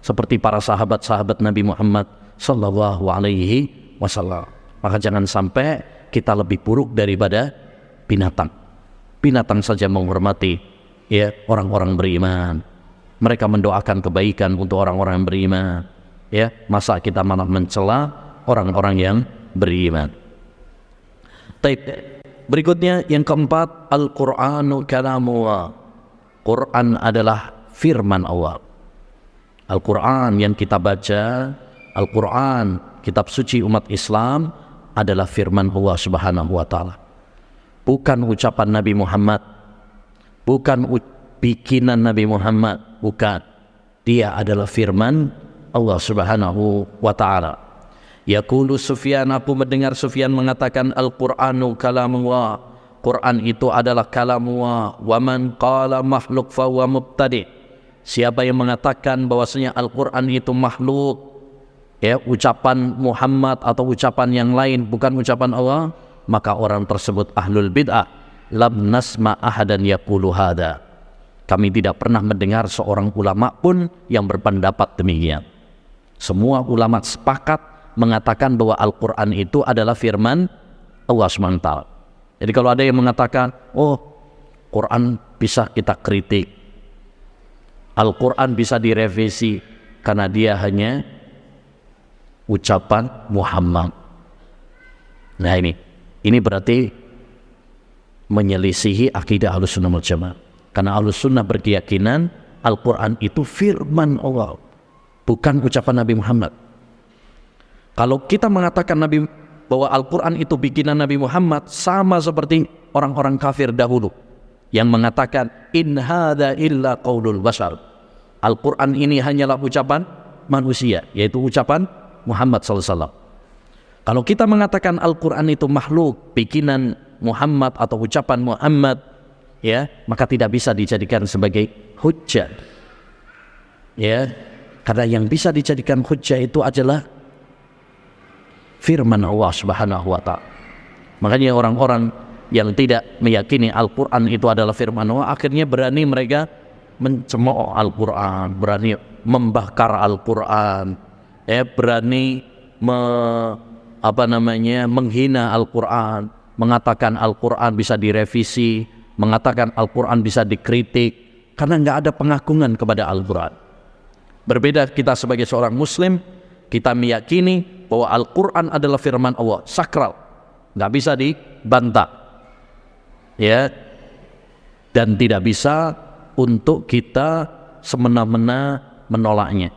seperti para sahabat-sahabat Nabi Muhammad sallallahu alaihi wasallam. Maka jangan sampai kita lebih buruk daripada binatang. Binatang saja menghormati ya orang-orang beriman. Mereka mendoakan kebaikan untuk orang-orang yang beriman. Ya, masa kita malah mencela orang-orang yang beriman. Berikutnya yang keempat, Al-Qur'anu kalamullah. Quran adalah firman Allah. Al-Quran yang kita baca, Al-Quran kitab suci umat Islam adalah firman Allah subhanahu wa ta'ala. Bukan ucapan Nabi Muhammad, bukan bikinan Nabi Muhammad, bukan. Dia adalah firman Allah subhanahu wa ta'ala. Yaqulu Sufyan, aku mendengar Sufyan mengatakan Al-Qur'anu kalamullah. Quran itu adalah kalamullah. Wa man qala makhluk fa huwa mubtadi'. Siapa yang mengatakan bahwasanya Al-Quran itu makhluk, ya, ucapan Muhammad atau ucapan yang lain bukan ucapan Allah, maka orang tersebut ahlul bid'ah. Lam nasma ahadan yaqulu hadza. Kami tidak pernah mendengar seorang ulama pun yang berpendapat demikian. Semua ulama sepakat mengatakan bahwa Al-Quran itu adalah firman Allah SWT. Jadi kalau ada yang mengatakan, oh, Quran bisa kita kritik, Al-Quran bisa direvisi karena dia hanya ucapan Muhammad. Nah ini berarti menyelisihi akidah Ahlussunnah wal Jamaah. Karena Ahlussunnah berkeyakinan Al-Quran itu firman Allah, bukan ucapan Nabi Muhammad. Kalau kita mengatakan bahwa Al-Quran itu bikinan Nabi Muhammad, sama seperti orang-orang kafir dahulu yang mengatakan in hadza illa qaulul bashar. Al-Quran ini hanyalah ucapan manusia, yaitu ucapan Muhammad SAW. Kalau kita mengatakan Al-Quran itu makhluk, bikinan Muhammad atau ucapan Muhammad, ya, maka tidak bisa dijadikan sebagai hujjah. Ya, karena yang bisa dijadikan hujjah itu adalah firman Allah subhanahu wa ta'ala. Makanya orang-orang yang tidak meyakini Al-Quran itu adalah firman Allah, akhirnya berani mereka mencemooh Al-Quran, berani membakar Al-Quran, ya, berani menghina Al-Quran, mengatakan Al-Quran bisa direvisi, mengatakan Al-Quran bisa dikritik, karena nggak ada pengagungan kepada Al-Quran. Berbeda kita sebagai seorang Muslim, kita meyakini bahwa Al-Quran adalah firman Allah, sakral, nggak bisa dibantah, ya, dan tidak bisa untuk kita semena-mena menolaknya.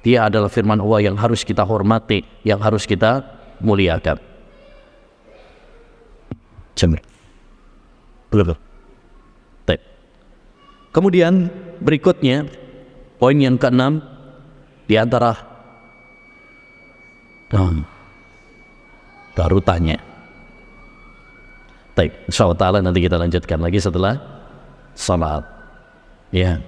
Dia adalah firman Allah yang harus kita hormati, yang harus kita muliakan. Kemudian berikutnya, Poin yang keenam, di antara baru tanya. Baik, insyaallah ta'ala nanti kita lanjutkan lagi setelah salat. Ya.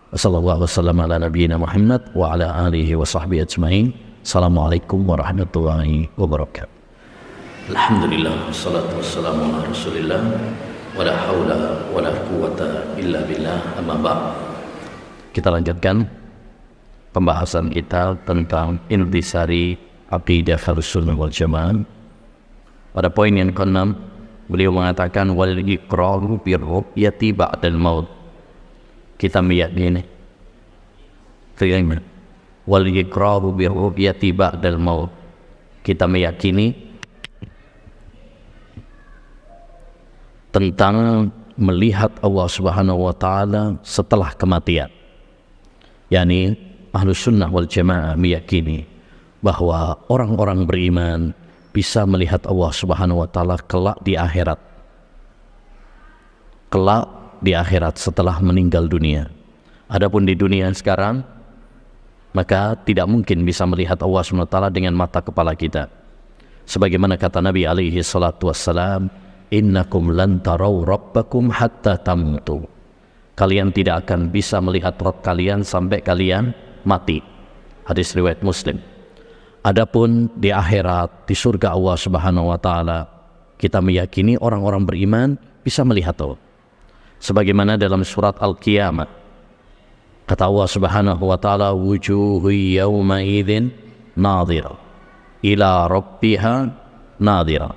Wassallallahu wasallam ala nabiyyina Muhammad wa ala alihi wa sahbihi ajma'in. Assalamualaikum warahmatullahi wabarakatuh. Alhamdulillah, wassalatu wassalamu ala Rasulillah, wa la haula wa la quwwata illa billah, amma ba'd. Kita lanjutkan pembahasan kita tentang intisari aqidah Ahlussunnah wal Jamaah. Pada poin yang ke-6, beliau mengatakan wal iqraru bi ru'yati ba'dal maut. Kita meyakini wal iqraru bi ru'yati ba'dal maut. Kita meyakini tentang melihat Allah Subhanahu wa taala setelah kematian. Yani Ahlussunnah wal Jamaah meyakini bahwa orang-orang beriman bisa melihat Allah Subhanahu wa taala kelak di akhirat. Kelak di akhirat setelah meninggal dunia. Adapun di dunia sekarang, maka tidak mungkin bisa melihat Allah Subhanahu wa taala dengan mata kepala kita. Sebagaimana kata Nabi alaihi salatu wassalam, innakum lan tarau rabbakum hatta tamutu. Kalian tidak akan bisa melihat Rabb kalian sampai kalian mati. Hadis riwayat Muslim. Adapun di akhirat, di surga Allah Subhanahu wa taala, kita meyakini orang-orang beriman bisa melihat Allah. Sebagaimana dalam surat Al-Qiyamah, kata Allah Subhanahu wa taala, wujuhu yawma idzin nadhira ila rabbiha nadhira.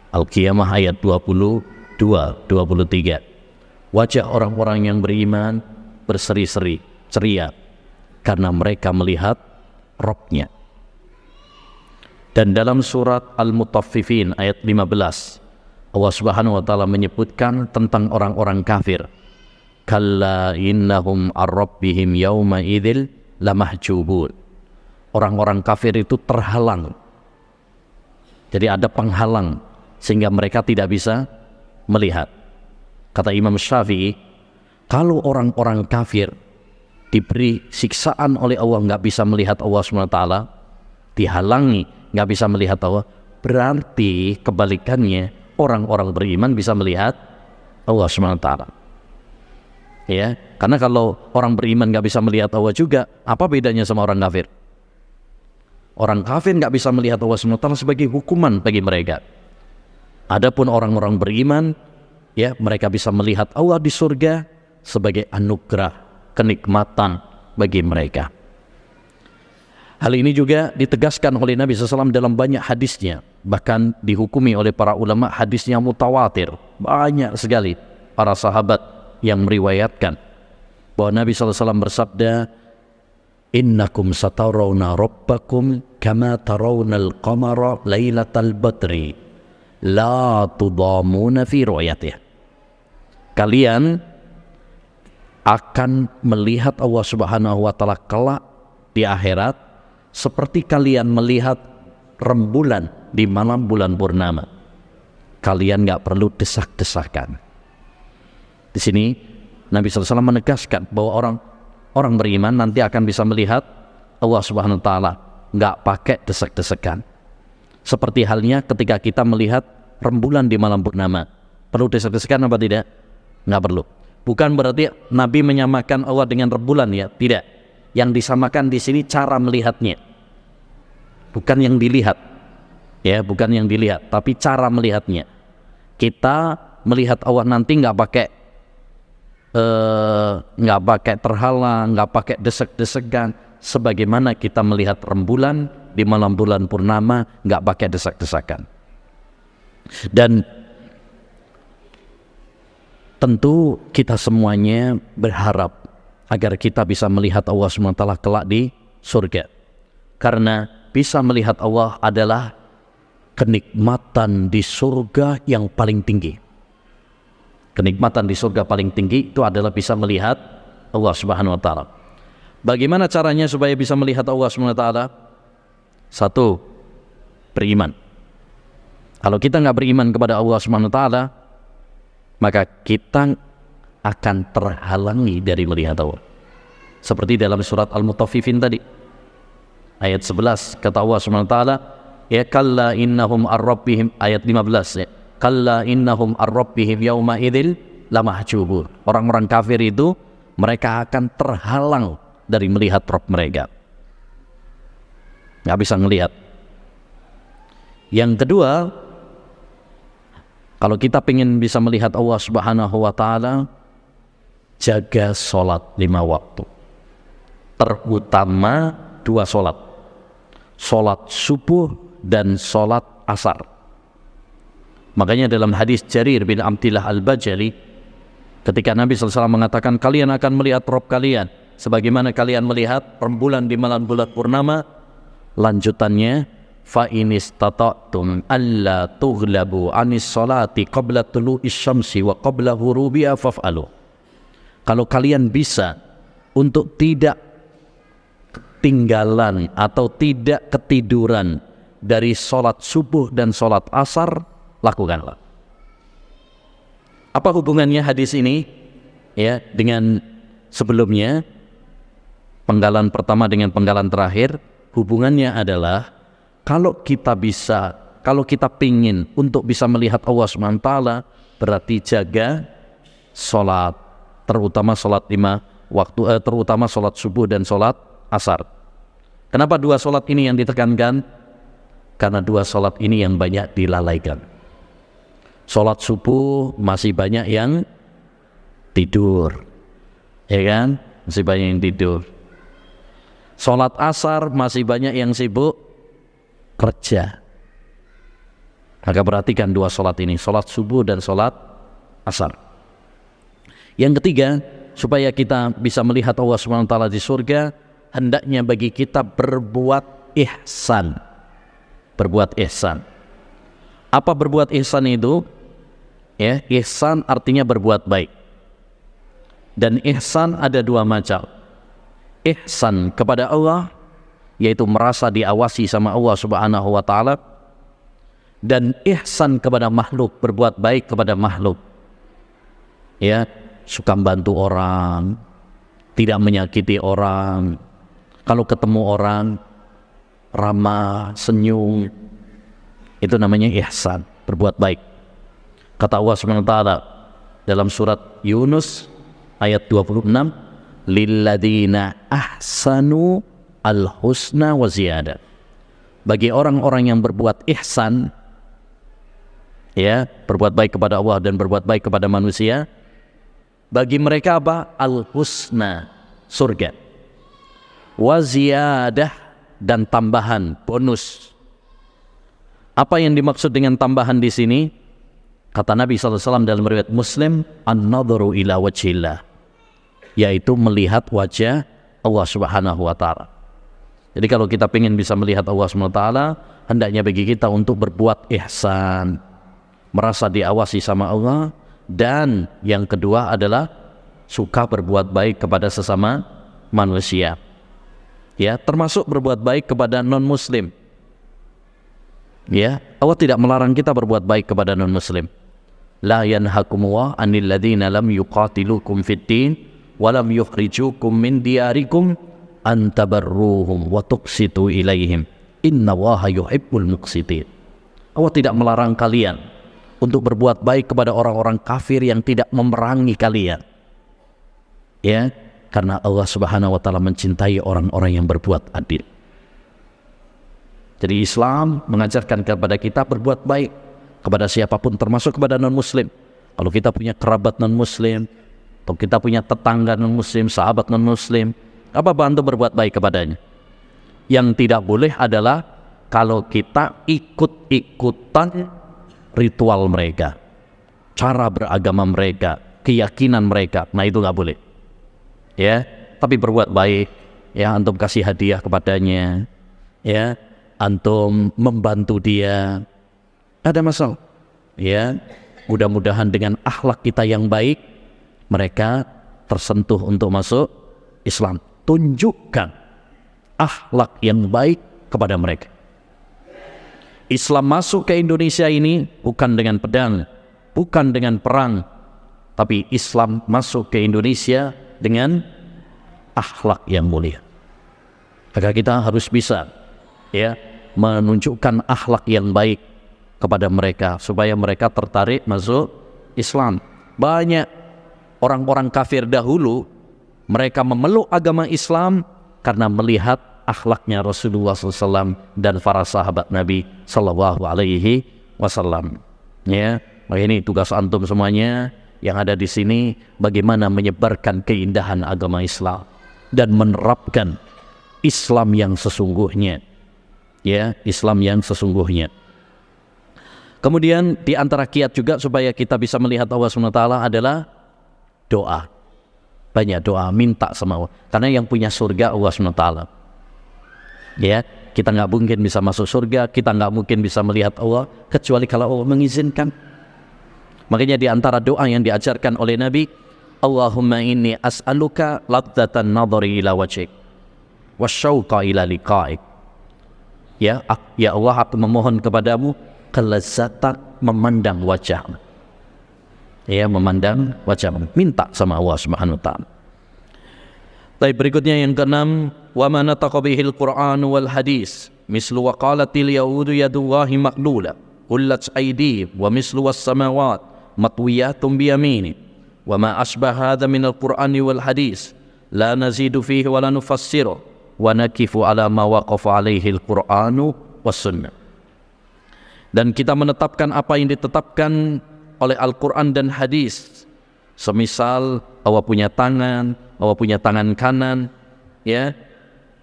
Al-Qiyamah ayat 22-23. Wajah orang-orang yang beriman berseri-seri, ceria, karena mereka melihat Rabb-Nya. Dan dalam surat Al-Mutaffifin ayat 15, Allah Subhanahu wa taala menyebutkan tentang orang-orang kafir. Kalla innahum ar-rabbihim yawma idzil lamahjubun. Orang-orang kafir itu terhalang. Jadi ada penghalang sehingga mereka tidak bisa melihat. Kata Imam Syafi'i, kalau orang-orang kafir diberi siksaan oleh Allah, nggak bisa melihat Allah Subhanahu wa taala, dihalangi, nggak bisa melihat Allah, berarti kebalikannya orang-orang beriman bisa melihat Allah Subhanahu wa taala. Ya, karena kalau orang beriman nggak bisa melihat Allah juga, apa bedanya sama orang kafir? Orang kafir nggak bisa melihat Allah Subhanahu wa taala sebagai hukuman bagi mereka. Adapun orang-orang beriman, ya, mereka bisa melihat Allah di surga sebagai anugerah, kenikmatan bagi mereka. Hal ini juga ditegaskan oleh Nabi SAW dalam banyak hadisnya. Bahkan dihukumi oleh para ulama hadisnya mutawatir. Banyak sekali para sahabat yang meriwayatkan bahwa Nabi SAW bersabda, innakum satarawna rabbakum kama tarawnal qamara lailatal badri la tudamuna fi ru'yatih. Kalian akan melihat Allah Subhanahu wa taala kelak di akhirat seperti kalian melihat rembulan di malam bulan purnama. Kalian nggak perlu desak-desakan. Di sini Nabi SAW menegaskan bahwa orang beriman nanti akan bisa melihat Allah Subhanahu wa taala nggak pakai desak-desakan. Seperti halnya ketika kita melihat rembulan di malam purnama. Perlu desak-desakan apa tidak? Nggak perlu. Bukan berarti Nabi menyamakan Allah dengan rembulan, ya, tidak. Yang disamakan di sini cara melihatnya, bukan yang dilihat, ya, bukan yang dilihat, tapi cara melihatnya. Kita melihat Allah nanti nggak pakai terhalang, nggak pakai desek-desekan, sebagaimana kita melihat rembulan di malam bulan purnama, nggak pakai desak-desakan. Dan tentu kita semuanya berharap agar kita bisa melihat Allah SWT kelak di surga. Karena bisa melihat Allah adalah kenikmatan di surga yang paling tinggi. Kenikmatan di surga paling tinggi itu adalah bisa melihat Allah Subhanahu wa taala. Bagaimana caranya supaya bisa melihat Allah Subhanahu wa taala? Satu, beriman. Kalau kita nggak beriman kepada Allah Subhanahu wa taala, maka kita akan terhalangi dari melihat Allah. Seperti dalam surat Al-Mutaffifin tadi. Ayat 11 kata Allah Subhanahu wa taala, ya kalla innahum ar-rabbihim, ayat 15 ya. Kalla innahum ar-rabbihim yauma idzil lamahjubun. Orang-orang kafir itu mereka akan terhalang dari melihat Rabb mereka. Nggak bisa ngelihat. Yang kedua, kalau kita ingin bisa melihat Allah Subhanahu wa taala, jaga sholat 5 waktu. Terutama 2 sholat. Sholat subuh dan sholat asar. Makanya dalam hadis Jarir bin Abdillah Al-Bajali, ketika Nabi SAW mengatakan, kalian akan melihat Rabb kalian sebagaimana kalian melihat rembulan di malam bulan purnama. Lanjutannya, fa inistata'tum alla tughlabu anis salati qabla tulu'is syamsi wa qabla ghurubiha faf'alu. Kalau kalian bisa untuk tidak ketinggalan atau tidak ketiduran dari sholat subuh dan sholat asar, lakukanlah. Apa hubungannya hadis ini ya dengan sebelumnya, penggalan pertama dengan penggalan terakhir? Hubungannya adalah kalau kita pingin untuk bisa melihat Allah SWT, berarti jaga sholat, terutama sholat 5 waktu, terutama sholat subuh dan sholat asar. Kenapa 2 sholat ini yang ditekankan? Karena 2 sholat ini yang banyak dilalaikan. Sholat subuh masih banyak yang tidur, ya kan? Masih banyak yang tidur. Sholat asar masih banyak yang sibuk kerja. Maka perhatikan 2 sholat ini, sholat subuh dan sholat asar. Yang ketiga, supaya kita bisa melihat Allah SWT di surga, hendaknya bagi kita berbuat ihsan. Berbuat ihsan. Apa berbuat ihsan itu? Ya, ihsan artinya berbuat baik. Dan ihsan ada 2 macam. Ihsan kepada Allah, yaitu merasa diawasi sama Allah Subhanahu wa taala, dan ihsan kepada makhluk, berbuat baik kepada makhluk. Ya, suka membantu orang, tidak menyakiti orang. Kalau ketemu orang ramah, senyum, itu namanya ihsan, berbuat baik. Kata Allah Subhanahu wa taala dalam surat Yunus ayat 26, lilladzina ahsanu al-husna wa ziyadah. Bagi orang-orang yang berbuat ihsan, ya, berbuat baik kepada Allah dan berbuat baik kepada manusia, bagi mereka apa? Al-husna, surga. Wa ziyadah, dan tambahan, bonus. Apa yang dimaksud dengan tambahan di sini? Kata Nabi SAW dalam riwayat Muslim, an-nadharu ila wajhillah, yaitu melihat wajah Allah Subhanahu wa taala. Jadi kalau kita ingin bisa melihat Allah Subhanahu wa taala, hendaknya bagi kita untuk berbuat ihsan, merasa diawasi sama Allah, dan yang kedua adalah suka berbuat baik kepada sesama manusia. Ya, termasuk berbuat baik kepada non-muslim. Ya, Allah tidak melarang kita berbuat baik kepada non-muslim. La yanhakumullah 'anil ladzina lam yuqatilukum fid din walam yukhrijukum min diyarikum an tabarruhum wa tuqsitu ilaihim innallaha yuhibbul muqsitin. Allah tidak melarang kalian untuk berbuat baik kepada orang-orang kafir yang tidak memerangi kalian. Ya, karena Allah Subhanahu wa taala mencintai orang-orang yang berbuat adil. Jadi Islam mengajarkan kepada kita berbuat baik kepada siapapun, termasuk kepada non-muslim. Kalau kita punya kerabat non-muslim, atau kita punya tetangga non-muslim, sahabat non-muslim, apa bantu berbuat baik kepadanya. Yang tidak boleh adalah kalau kita ikut-ikutan ritual mereka, cara beragama mereka, keyakinan mereka. Nah, itu nggak boleh. Ya, tapi berbuat baik. Ya, antum kasih hadiah kepadanya. Ya, antum membantu dia. Ada masalah. Ya, mudah-mudahan dengan akhlak kita yang baik, mereka tersentuh untuk masuk Islam. Tunjukkan akhlak yang baik kepada mereka. Islam masuk ke Indonesia ini bukan dengan pedang, bukan dengan perang, tapi Islam masuk ke Indonesia dengan akhlak yang mulia. Maka kita harus bisa menunjukkan akhlak yang baik kepada mereka supaya mereka tertarik masuk Islam. Banyak orang-orang kafir dahulu mereka memeluk agama Islam karena melihat akhlaknya Rasulullah SAW dan para sahabat Nabi Sallallahu Alaihi Wasallam. Maka ini tugas antum semuanya yang ada di sini, bagaimana menyebarkan keindahan agama Islam dan menerapkan Islam yang sesungguhnya. Islam yang sesungguhnya. Kemudian di antara kiat juga supaya kita bisa melihat Allah SWT adalah doa. Banyak doa, minta sama Allah. Karena yang punya surga Allah SWT. Kita nggak mungkin bisa masuk surga, kita nggak mungkin bisa melihat Allah kecuali kalau Allah mengizinkan. Makanya di antara doa yang diajarkan oleh Nabi, Allahumma inni as'aluka ladzatan nadhari ila wajhik wasyauqa ila liqa'ik. Ya Allah, aku memohon kepadamu kelezatan memandang wajahmu. Memandang wajahmu. Minta sama Allah Subhanahu wa taala. Baik, berikutnya yang keenam, wa ma nataqa bihil Qur'an wal hadis mislu wa qalatil yahudu yadullahi maqlula qullat aydihim wa mislu was samawat matwiyatun bi yamini wa ma asbah hadha min al Qur'ani wal hadis la nazidu fihi wa la nufassiru wa nakifu ala ma waqafa alaihi al-Qur'anu was sunnah. Dan kita menetapkan apa yang ditetapkan oleh Al-Quran dan hadis. Semisal Allah punya tangan, Allah punya tangan kanan,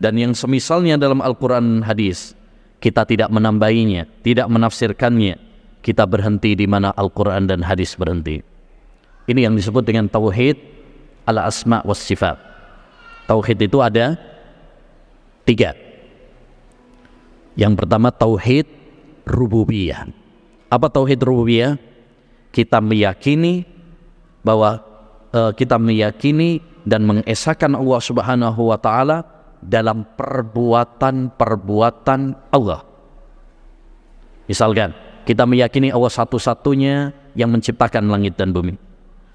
dan yang semisalnya dalam Al-Quran dan hadis. Kita tidak menambahinya, tidak menafsirkannya. Kita berhenti di mana Al-Quran dan hadis berhenti. Ini yang disebut dengan tauhid al-asma was sifat. Tauhid itu ada 3. Yang pertama tauhid rububiyah. Apa tauhid rububiyah? Kita meyakini bahwa kita meyakini dan mengesahkan Allah Subhanahu wa taala dalam perbuatan-perbuatan Allah. Misalkan kita meyakini Allah satu-satunya yang menciptakan langit dan bumi.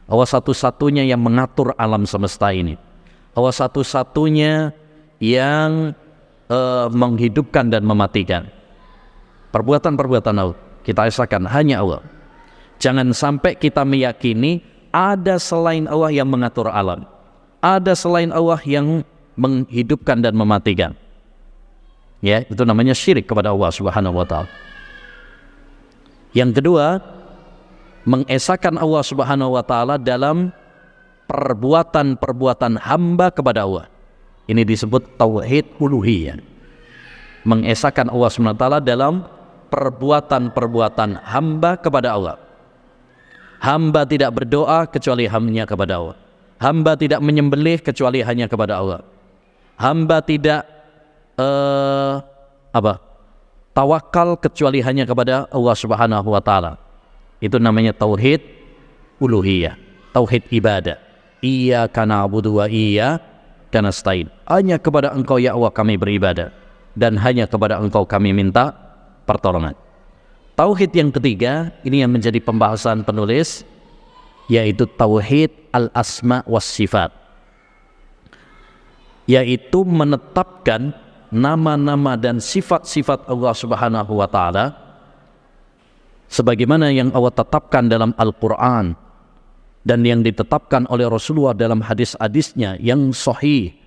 Allah satu-satunya yang mengatur alam semesta ini. Allah satu-satunya yang menghidupkan dan mematikan. Perbuatan-perbuatan Allah kita esahkan hanya Allah. Jangan sampai kita meyakini ada selain Allah yang mengatur alam, ada selain Allah yang menghidupkan dan mematikan. Itu namanya syirik kepada Allah Subhanahu wa taala. Yang kedua, mengesahkan Allah Subhanahu wa taala dalam perbuatan-perbuatan hamba kepada Allah. Ini disebut tauhid uluhiyah. Mengesahkan Allah SWT dalam perbuatan-perbuatan hamba kepada Allah. Hamba tidak berdoa kecuali hanya kepada Allah. Hamba tidak menyembelih kecuali hanya kepada Allah. Hamba tidak tawakal kecuali hanya kepada Allah Subhanahu wa taala. Itu namanya tauhid uluhiyah, tauhid ibadah. Iyyaka na'budu wa iyyaka nasta'in. Hanya kepada Engkau ya Allah kami beribadah, dan hanya kepada Engkau kami minta pertolongan. Tauhid yang ketiga, ini yang menjadi pembahasan penulis, yaitu tauhid al-asma was sifat, yaitu menetapkan nama-nama dan sifat-sifat Allah Subhanahu wa taala sebagaimana yang Allah tetapkan dalam Al-Quran dan yang ditetapkan oleh Rasulullah dalam hadis-hadisnya yang sahih,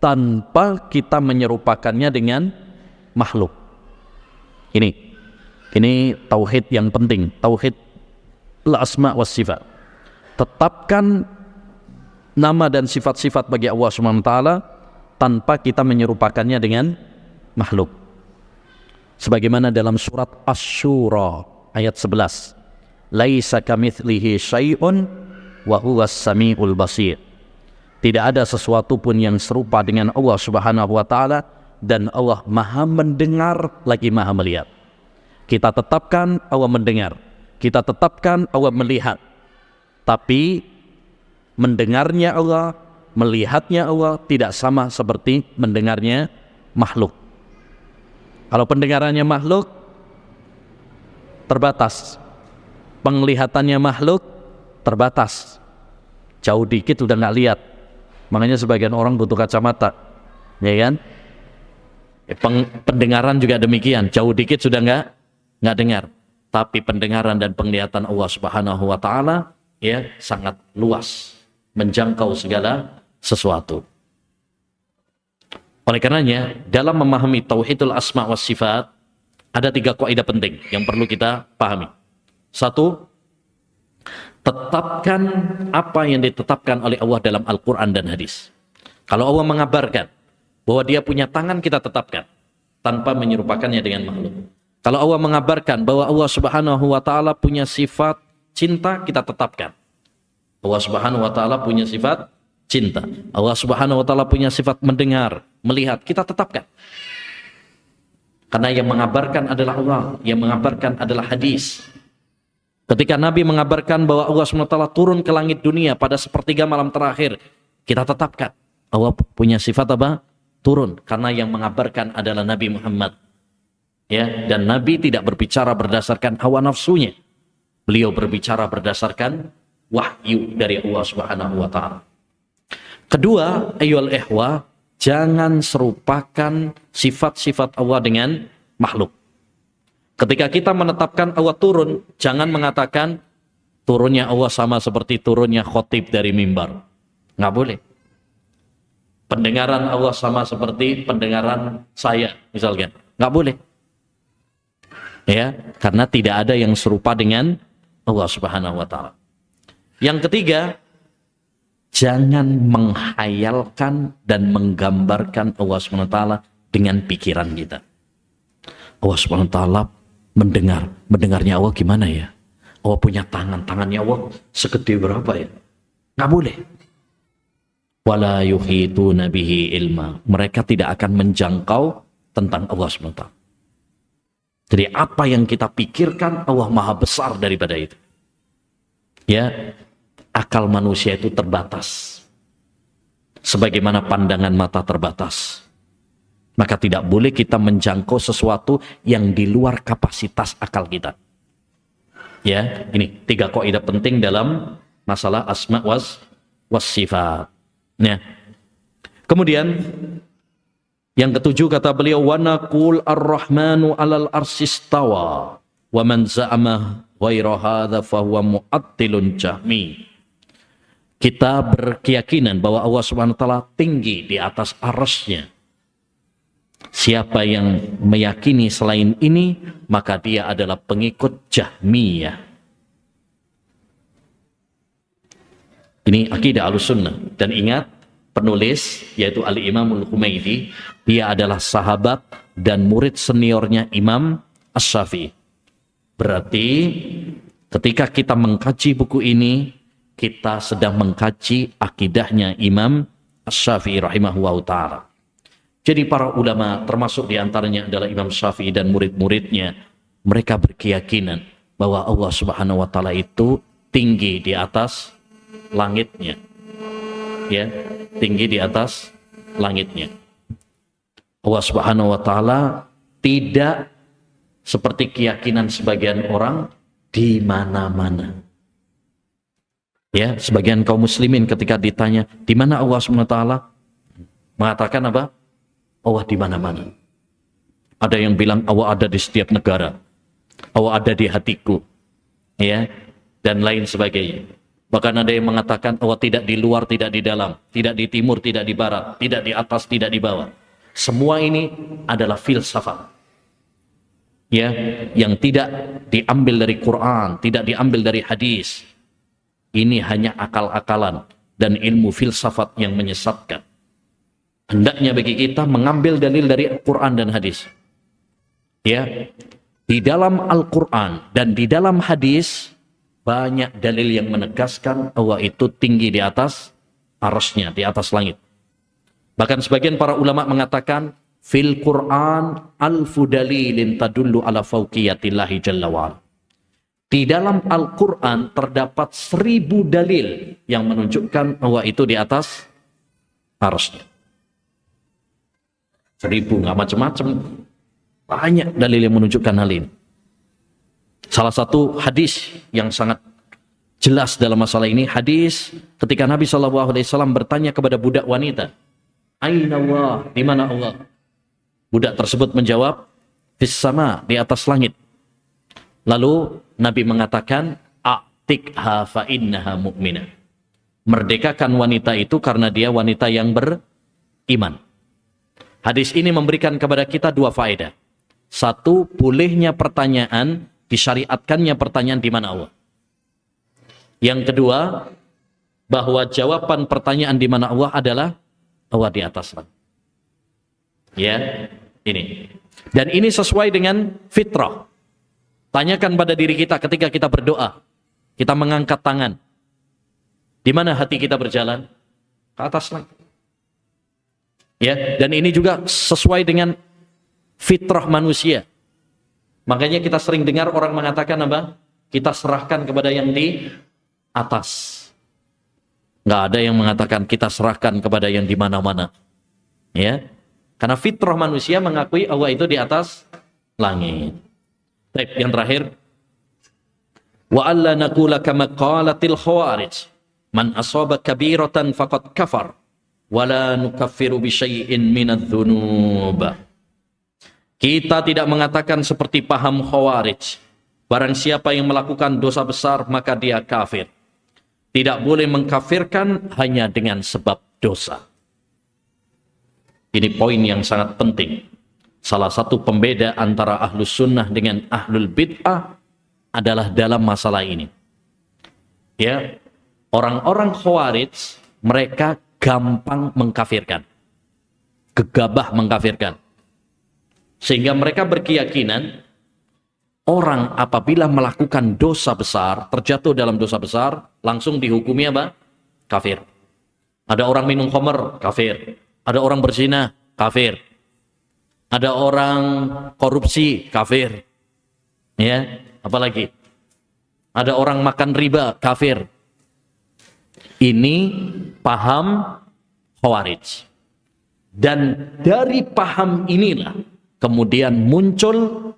tanpa kita menyerupakannya dengan makhluk. Ini tauhid yang penting, tauhid al-asma was sifat. Tetapkan nama dan sifat-sifat bagi Allah Subhanahu wa taala tanpa kita menyerupakannya dengan makhluk. Sebagaimana dalam surat Asy-Syura ayat 11. Laisa kamitslihi syai'un wa huwas samiul basir. Tidak ada sesuatu pun yang serupa dengan Allah Subhanahu wa taala, dan Allah Maha mendengar lagi Maha melihat. Kita tetapkan Allah mendengar, kita tetapkan Allah melihat. Tapi mendengarnya Allah, melihatnya Allah tidak sama seperti mendengarnya makhluk. Kalau pendengarannya makhluk terbatas, penglihatannya makhluk terbatas, jauh dikit udah nggak lihat. Makanya sebagian orang butuh kacamata, ya kan? Pendengaran juga demikian, jauh dikit sudah nggak dengar. Tapi pendengaran dan penglihatan Allah Subhanahu wa taala ya sangat luas, menjangkau segala sesuatu. Oleh karenanya, dalam memahami tauhidul asma was sifat ada 3 kaidah penting yang perlu kita pahami. 1, tetapkan apa yang ditetapkan oleh Allah dalam Al-Quran dan hadis. Kalau Allah mengabarkan bahwa dia punya tangan, kita tetapkan tanpa menyerupakannya dengan makhluk. Kalau Allah mengabarkan bahwa Allah Subhanahu wa taala punya sifat cinta, kita tetapkan. Allah Subhanahu wa taala punya sifat cinta. Allah Subhanahu wa taala punya sifat mendengar, melihat, kita tetapkan. Karena yang mengabarkan adalah Allah, yang mengabarkan adalah hadis. Ketika Nabi mengabarkan bahwa Allah Subhanahu wa taala turun ke langit dunia pada sepertiga malam terakhir, kita tetapkan. Allah punya sifat apa? Turun, karena yang mengabarkan adalah Nabi Muhammad. Ya, dan Nabi tidak berbicara berdasarkan hawa nafsunya. Beliau berbicara berdasarkan wahyu dari Allah Subhanahu wa taala. Kedua, ayyuhal ikhwah, jangan serupakan sifat-sifat Allah dengan makhluk. Ketika kita menetapkan Allah turun, jangan mengatakan turunnya Allah sama seperti turunnya khotib dari mimbar. Nggak boleh. Pendengaran Allah sama seperti pendengaran saya, misalkan. Nggak boleh. Ya, karena tidak ada yang serupa dengan Allah Subhanahu wa taala. Yang ketiga, jangan menghayalkan dan menggambarkan Allah Subhanahu wa taala dengan pikiran kita. Allah Subhanahu wa taala mendengarnya Allah gimana ya? Allah punya tangannya Allah segede berapa ya? Nggak boleh. Wala yuhituna bihi ilma. Mereka tidak akan menjangkau tentang Allah Subhanahu wa taala. Jadi apa yang kita pikirkan, Allah maha besar daripada itu. Ya, akal manusia itu terbatas. Sebagaimana pandangan mata terbatas. Maka tidak boleh kita menjangkau sesuatu yang di luar kapasitas akal kita. Ya, ini 3 kaidah penting dalam masalah asma was sifat. Ya. Kemudian yang ketujuh kata beliau, wa naqul ar-rahmanu 'alal arsistawa wa man za'ama ghaira hadza fa huwa mu'attilun jahmi. Kita berkeyakinan bahwa Allah Subhanahu wa taala tinggi di atas arasnya. Siapa yang meyakini selain ini, maka dia adalah pengikut Jahmiyah. Ini akidah Ahlussunnah. Dan ingat, penulis yaitu Al-Imam Al-Humaydi, dia adalah sahabat dan murid seniornya Imam Asy-Syafi'i. Berarti ketika kita mengkaji buku ini, kita sedang mengkaji akidahnya Imam Asy-Syafi'i rahimahullahu ta'ala. Jadi para ulama, termasuk diantaranya adalah Imam Syafi'i dan murid-muridnya, mereka berkeyakinan bahwa Allah Subhanahu wa taala itu tinggi di atas langitnya. Ya, tinggi di atas langitnya. Allah Subhanahu wa taala tidak seperti keyakinan sebagian orang di mana-mana. Ya, sebagian kaum muslimin ketika ditanya, "Di mana Allah Subhanahu wa taala?" mengatakan apa? Allah di mana-mana. Ada yang bilang Allah ada di setiap negara. Allah ada di hatiku. Ya, dan lain sebagainya. Bahkan ada yang mengatakan Allah tidak di luar, tidak di dalam, tidak di timur, tidak di barat, tidak di atas, tidak di bawah. Semua ini adalah filsafat. Ya, yang tidak diambil dari Quran, tidak diambil dari hadis. Ini hanya akal-akalan dan ilmu filsafat yang menyesatkan. Hendaknya bagi kita mengambil dalil dari Al-Quran dan hadis. Ya, di dalam Al-Quran dan di dalam hadis banyak dalil yang menegaskan Allah itu tinggi di atas arasnya, di atas langit. Bahkan sebagian para ulama mengatakan fil Quran alfu dalilin tadullu ala fauqiyatillahi jalla wa'ala. Di dalam Al-Quran terdapat 1000 dalil yang menunjukkan Allah itu di atas arasnya. 1000, nggak macam-macam. Banyak dalil yang menunjukkan hal ini. Salah satu hadis yang sangat jelas dalam masalah ini. Hadis ketika Nabi SAW bertanya kepada budak wanita, Aina Allah, di mana Allah? Budak tersebut menjawab, Fis sama, di atas langit. Lalu Nabi mengatakan, A'tikha fa innaha mu'minah. Merdekakan wanita itu karena dia wanita yang beriman. Hadis ini memberikan kepada kita dua faedah. Satu, bolehnya pertanyaan, disyariatkannya pertanyaan di mana Allah. Yang kedua, bahwa jawaban pertanyaan di mana Allah adalah Allah di atas langit. Ya, ini. Dan ini sesuai dengan fitrah. Tanyakan pada diri kita ketika kita berdoa, kita mengangkat tangan. Di mana hati kita berjalan? Ke atas langit. Ya, dan ini juga sesuai dengan fitrah manusia. Makanya kita sering dengar orang mengatakan apa? Kita serahkan kepada yang di atas. Nggak ada yang mengatakan kita serahkan kepada yang di mana-mana. Ya. Karena fitrah manusia mengakui Allah itu di atas langit. Baik, yang terakhir. Wa alla naqula kama qalatil khawarij. Man asaba kabiratan faqad kafar wala nukaffiru bi syai'in minadz-dzunub. Kita tidak mengatakan seperti paham khawarij. Barang siapa yang melakukan dosa besar maka dia kafir. Tidak boleh mengkafirkan hanya dengan sebab dosa. Ini poin yang sangat penting. Salah satu pembeda antara ahlus sunnah dengan ahlul bid'ah adalah dalam masalah ini. Ya, orang-orang khawarij mereka gampang mengkafirkan, gegabah mengkafirkan, sehingga mereka berkeyakinan orang apabila melakukan dosa besar, terjatuh dalam dosa besar, langsung dihukumi apa? Kafir. Ada orang minum khamr, kafir. Ada orang berzina, kafir. Ada orang korupsi, kafir. Ya, apalagi? Ada orang makan riba, kafir. Ini paham khawarij. Dan dari paham inilah kemudian muncul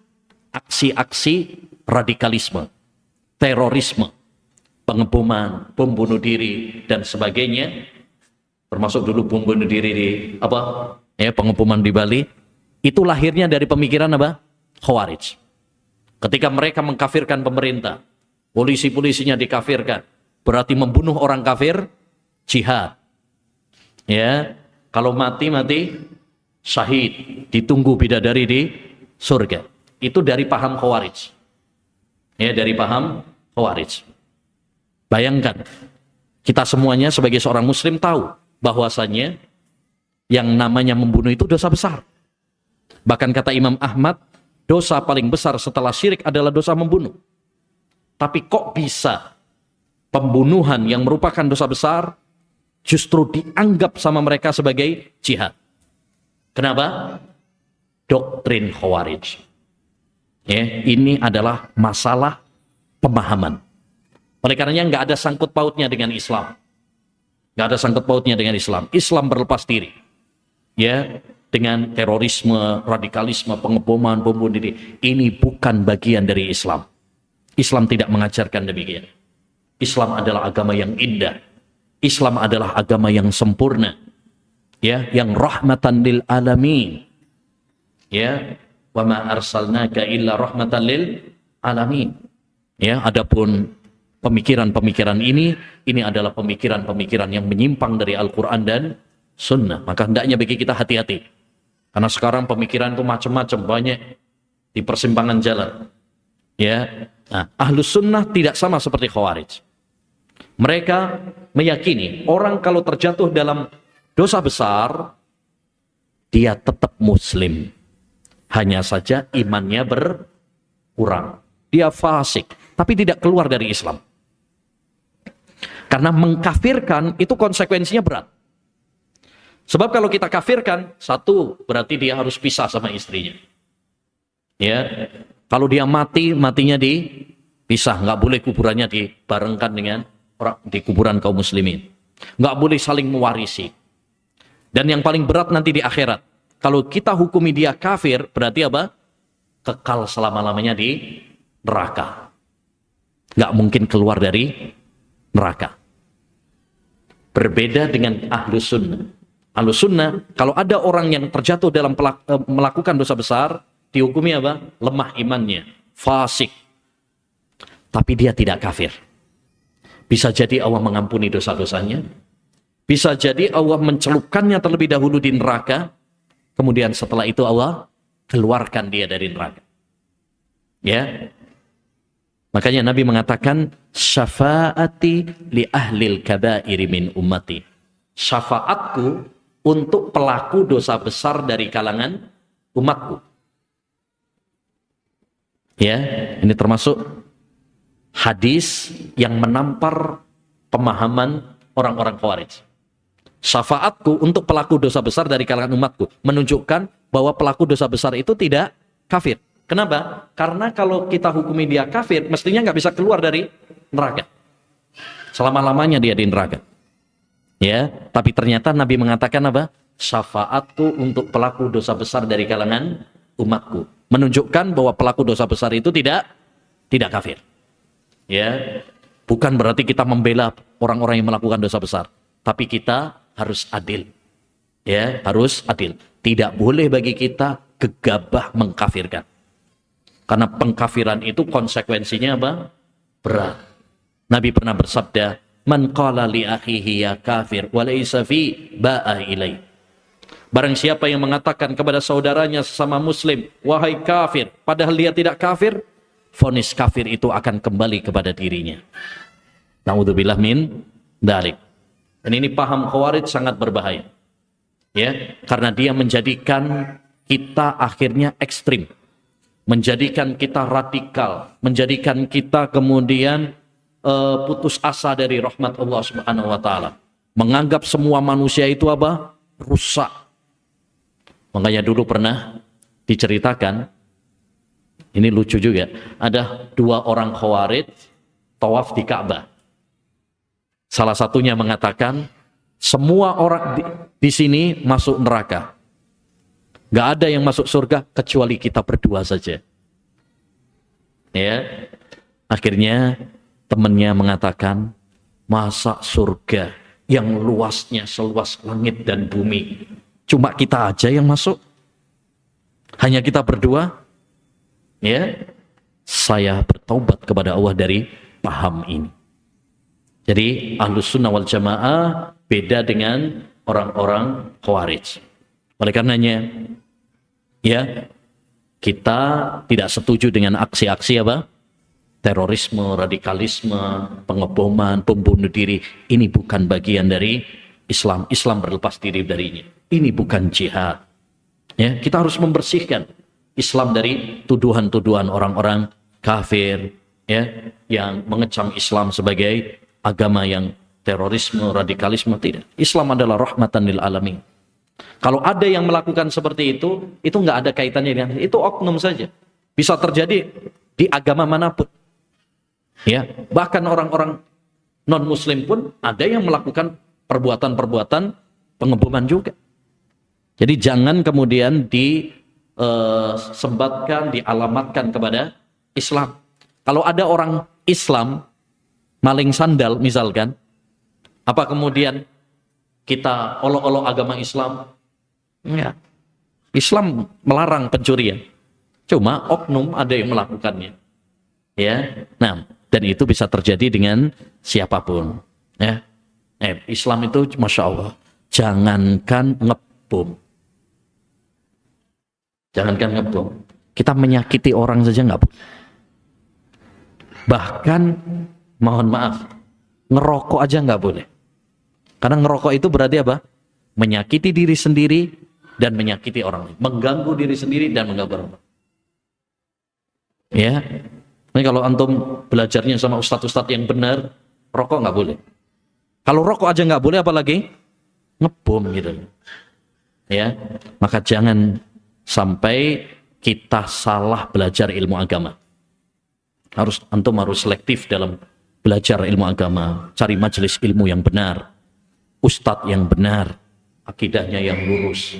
aksi-aksi radikalisme, terorisme, pengeboman, bom bunuh diri dan sebagainya. Termasuk dulu bom bunuh diri di pengeboman di Bali. Itu lahirnya dari pemikiran apa? Khawarij. Ketika mereka mengkafirkan pemerintah, polisi-polisinya dikafirkan, berarti membunuh orang kafir, jihad. Ya, kalau mati syahid, ditunggu bidadari di surga. Itu dari paham khawarij. Ya, dari paham khawarij. Bayangkan, kita semuanya sebagai seorang muslim tahu bahwasannya yang namanya membunuh itu dosa besar. Bahkan kata Imam Ahmad, dosa paling besar setelah syirik adalah dosa membunuh. Tapi kok bisa pembunuhan yang merupakan dosa besar justru dianggap sama mereka sebagai jihad? Kenapa? Doktrin khawarij. Ya, ini adalah masalah pemahaman. Oleh karenanya nggak ada sangkut pautnya dengan Islam. Nggak ada sangkut pautnya dengan Islam. Islam berlepas diri. Ya, dengan terorisme, radikalisme, pengeboman, bom bunuh diri. Ini bukan bagian dari Islam. Islam tidak mengajarkan demikian. Islam adalah agama yang indah. Islam adalah agama yang sempurna. Ya, yang rahmatan lil alamin. Ya, wa ma arsalnaka illa rahmatan lil alamin. Ya, adapun pemikiran-pemikiran ini adalah pemikiran-pemikiran yang menyimpang dari Al-Qur'an dan Sunnah. Maka hendaknya bagi kita hati-hati. Karena sekarang pemikiran itu macam-macam, banyak di persimpangan jalan. Ya, nah, Ahlus Sunnah tidak sama seperti Khawarij. Mereka meyakini orang kalau terjatuh dalam dosa besar, dia tetap Muslim. Hanya saja imannya berkurang. Dia fasik, tapi tidak keluar dari Islam. Karena mengkafirkan itu konsekuensinya berat. Sebab kalau kita kafirkan, satu, berarti dia harus pisah sama istrinya. Ya, kalau dia matinya dipisah. Nggak boleh kuburannya dibarengkan dengan orang di kuburan kaum muslimin. Nggak boleh saling mewarisi. Dan yang paling berat nanti di akhirat. Kalau kita hukumi dia kafir, berarti apa? Kekal selama-lamanya di neraka. Nggak mungkin keluar dari neraka. Berbeda dengan Ahlus Sunnah. Ahlus Sunnah, kalau ada orang yang terjatuh dalam melakukan dosa besar, dihukumi apa? Lemah imannya, fasik. Tapi dia tidak kafir. Bisa jadi Allah mengampuni dosa-dosanya. Bisa jadi Allah mencelupkannya terlebih dahulu di neraka. Kemudian setelah itu Allah keluarkan dia dari neraka. Ya. Makanya Nabi mengatakan, syafaati li ahlil kabairi min ummati. Syafaatku untuk pelaku dosa besar dari kalangan umatku. Ya, ini termasuk hadis yang menampar pemahaman orang-orang Khawarij. Syafaatku untuk pelaku dosa besar dari kalangan umatku menunjukkan bahwa pelaku dosa besar itu tidak kafir. Kenapa? Karena kalau kita hukumi dia kafir, mestinya nggak bisa keluar dari neraka. Selama-lamanya dia di neraka. Ya, tapi ternyata Nabi mengatakan apa? Syafaatku untuk pelaku dosa besar dari kalangan umatku. Menunjukkan bahwa pelaku dosa besar itu tidak kafir. Ya, bukan berarti kita membela orang-orang yang melakukan dosa besar, tapi kita harus adil. Ya, harus adil. Tidak boleh bagi kita gegabah mengkafirkan. Karena pengkafiran itu konsekuensinya apa? Berat. Nabi pernah bersabda, "Man qala li akhihi ya kafir wa laysa fi ba'a ilai." Barang siapa yang mengatakan kepada saudaranya sesama muslim, "Wahai kafir," padahal dia tidak kafir, vonis kafir itu akan kembali kepada dirinya. Na'udzubillah min dzalik. Dan ini paham Khawarij sangat berbahaya. Ya, karena dia menjadikan kita akhirnya ekstrim. Menjadikan kita radikal, menjadikan kita kemudian putus asa dari rahmat Allah Subhanahu wa taala. Menganggap semua manusia itu apa? Rusak. Makanya dulu pernah diceritakan, ini lucu juga, ada 2 orang Khawarij tawaf di Ka'bah. Salah satunya mengatakan, semua orang di sini masuk neraka. Gak ada yang masuk surga kecuali kita berdua saja. Ya, akhirnya temannya mengatakan, masa surga yang luasnya seluas langit dan bumi, cuma kita aja yang masuk? Hanya kita berdua? Ya, saya bertaubat kepada Allah dari paham ini. Jadi Ahlus Sunnah wal Jamaah beda dengan orang-orang Khawarij. Oleh karenanya, ya, kita tidak setuju dengan aksi-aksi apa? Terorisme, radikalisme, pengeboman, pembunuh diri. Ini bukan bagian dari Islam. Islam berlepas diri darinya. Ini bukan jihad. Ya, kita harus membersihkan Islam dari tuduhan-tuduhan orang-orang kafir, ya, yang mengecam Islam sebagai agama yang terorisme, radikalisme. Tidak. Islam adalah rahmatan lil alamin. Kalau ada yang melakukan seperti itu nggak ada kaitannya dengan itu, oknum saja. Bisa terjadi di agama manapun. Ya, bahkan orang-orang non-muslim pun ada yang melakukan perbuatan-perbuatan pengeboman juga. Jadi jangan kemudian disembatkan, dialamatkan kepada Islam. Kalau ada orang Islam maling sandal misalkan, apa kemudian kita olok-olok agama Islam? Ya. Islam melarang pencurian. Cuma oknum ada yang melakukannya. Ya. Nah, dan itu bisa terjadi dengan siapapun. Ya. Islam itu Masya Allah, jangankan ngebom. Jangankan ngebom. Kita menyakiti orang saja nggak boleh. Bahkan, mohon maaf, ngerokok aja nggak boleh. Karena ngerokok itu berarti apa? Menyakiti diri sendiri dan menyakiti orang lain. Mengganggu diri sendiri dan mengganggu orang lain. Ya. Ini kalau antum belajarnya sama ustadz-ustadz yang benar, rokok nggak boleh. Kalau rokok aja nggak boleh, apalagi ngebom gitu. Ya. Maka jangan sampai kita salah belajar ilmu agama. Antum harus selektif dalam belajar ilmu agama. Cari majelis ilmu yang benar. Ustadz yang benar, akidahnya yang lurus,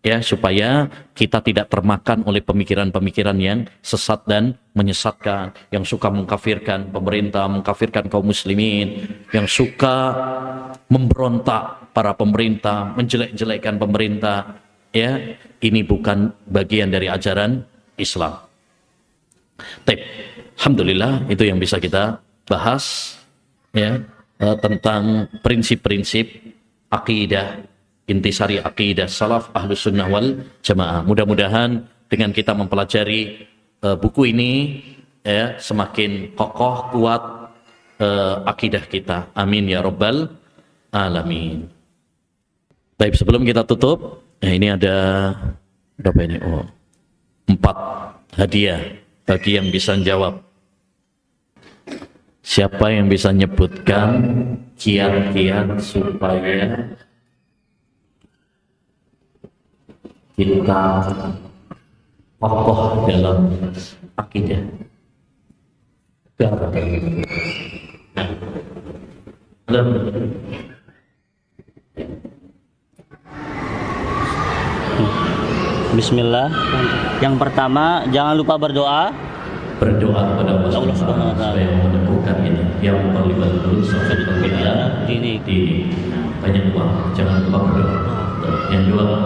ya, supaya kita tidak termakan oleh pemikiran-pemikiran yang sesat dan menyesatkan, yang suka mengkafirkan pemerintah, mengkafirkan kaum muslimin, yang suka memberontak para pemerintah, menjelek-jelekkan pemerintah, ya. Ini bukan bagian dari ajaran Islam. Alhamdulillah, itu yang bisa kita bahas, ya, tentang prinsip-prinsip akidah, intisari akidah salaf ahlus sunnah wal jamaah. Mudah-mudahan dengan kita mempelajari buku ini, ya, semakin kokoh kuat akidah kita. Amin ya rabbal alamin. Baik, sebelum kita tutup, ini ada berapa ini? 4 hadiah bagi yang bisa jawab. Siapa yang bisa nyebutkan kiat-kiat supaya kita kokoh dalam akidah? Bismillah. Yang pertama, jangan lupa berdoa Berdoa kepada Allah Subhanahu wa taala supaya menemukan ini yang paling bagus sebenarnya ini. Banyak doa, jangan lupa berdoa.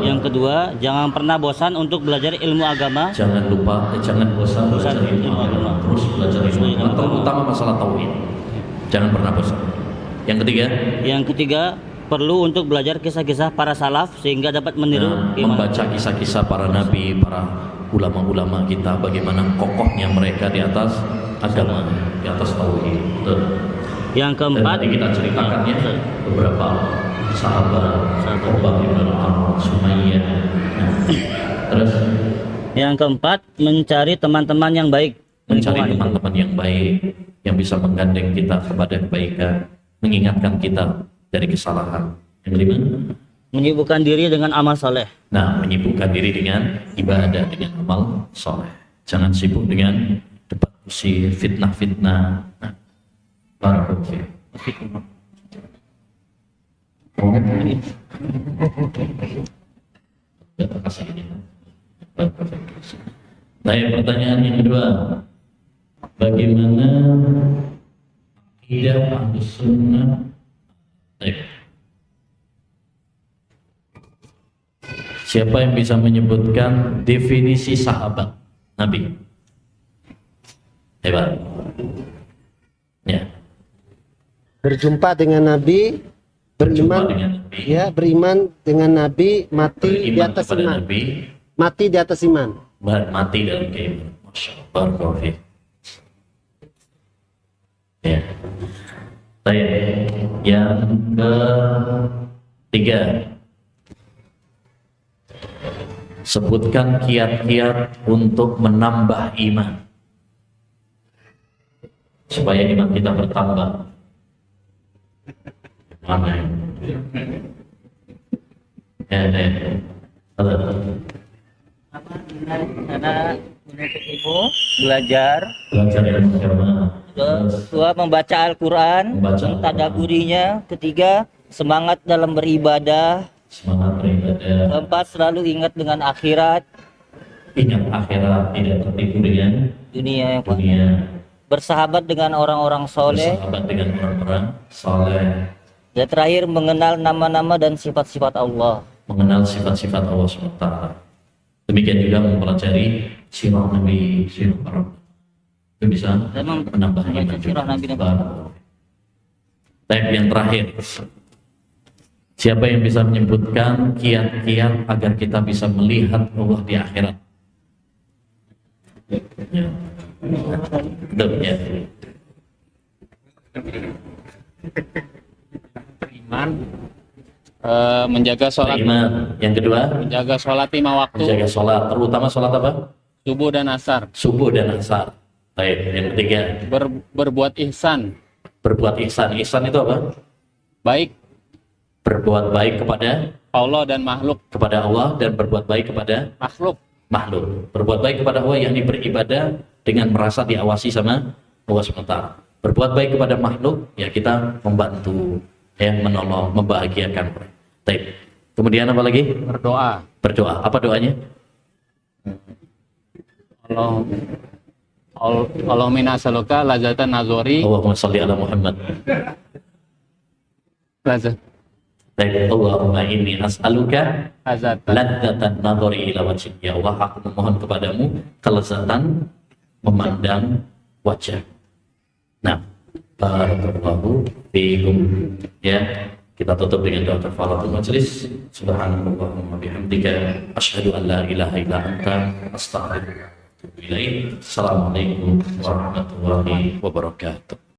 Yang kedua, jangan pernah bosan untuk belajar ilmu agama. Jangan lupa, jangan bosan belajar ilmu agama. Terus belajar ilmu agama, terutama masalah tauhid. Jangan pernah bosan. Yang ketiga, Perlu untuk belajar kisah-kisah para salaf sehingga dapat meniru membaca kisah-kisah para nabi, para ulama-ulama kita, bagaimana kokohnya mereka di atas agama, di atas tauhid. Yang keempat, dan kita ceritakan ya beberapa sahabat Ubay bin Ka'ab, Sumayyah. Terus yang keempat, mencari teman-teman yang baik. Mencari teman-teman yang baik yang bisa menggandeng kita kepada kebaikan, mengingatkan kita dari kesalahan. Yang kelima, menyibukkan diri dengan amal soleh. Nah, menyibukkan diri dengan ibadah, dengan amal soleh. Jangan sibuk dengan debat kusir, fitnah-fitnah. Nah, barakallahu fiik. Baik, pertanyaan yang kedua, bagaimana akidah Ahlus Sunnah? Siapa yang bisa menyebutkan definisi sahabat Nabi? Hebat. Ya. Berjumpa dengan Nabi, beriman dengan Nabi, mati di atas iman. Mati di atas iman. Mati dalam keimanan. Masya Allah. Ya. Yang ketiga, sebutkan kiat-kiat untuk menambah iman supaya iman kita bertambah. Mana Karena menuntut ilmu, belajar ilmu agama. Kedua, membaca Al-Quran, mentadaburinya. Ketiga, semangat dalam beribadah. Keempat, selalu ingat dengan akhirat. Ingat akhirat, tidak tertipu dengan dunia. Bersahabat dengan orang-orang soleh. Dan terakhir, mengenal nama-nama dan sifat-sifat Allah. Mengenal sifat-sifat Allah SWT. Demikian juga mempelajari sirah Nabi, sirah para itu bisa menambah iman juga. Baik, yang terakhir, siapa yang bisa menyebutkan kiat-kiat agar kita bisa melihat Allah di akhirat? Ya. Beriman, menjaga sholat. Beriman. Yang kedua, menjaga sholat 5 waktu. Menjaga sholat, terutama sholat apa? Subuh dan asar. Subuh dan asar. Baik, yang ketiga, berbuat ihsan. Berbuat ihsan. Ihsan itu apa? Baik. Berbuat baik kepada Allah dan makhluk. Kepada Allah dan berbuat baik kepada makhluk. Berbuat baik kepada Allah, yakni beribadah dengan merasa diawasi sama Allah SWT. Berbuat baik kepada makhluk, ya kita membantu, menolong, membahagiakan mereka. Baik, Kemudian apa lagi? berdoa. Berdoa. Apa doanya? Allah Allahumma as'aluka lazatan nazori Allahumma sholli ala Muhammad. lazat Baik, Allahumma inni as'aluka lazatan ladzatan nadhari ila wajhik. Ya Allah, aku memohon kepadamu kelezatan memandang wajah. Nah, barakallahu fiikum. Ya, kita tutup dengan doa kafaratul majelis. Subhanallahumma bihamdika asyhadu an la ilaha illa anta astaghfiruka wa atubu ilaik. Assalamualaikum warahmatullahi wabarakatuh.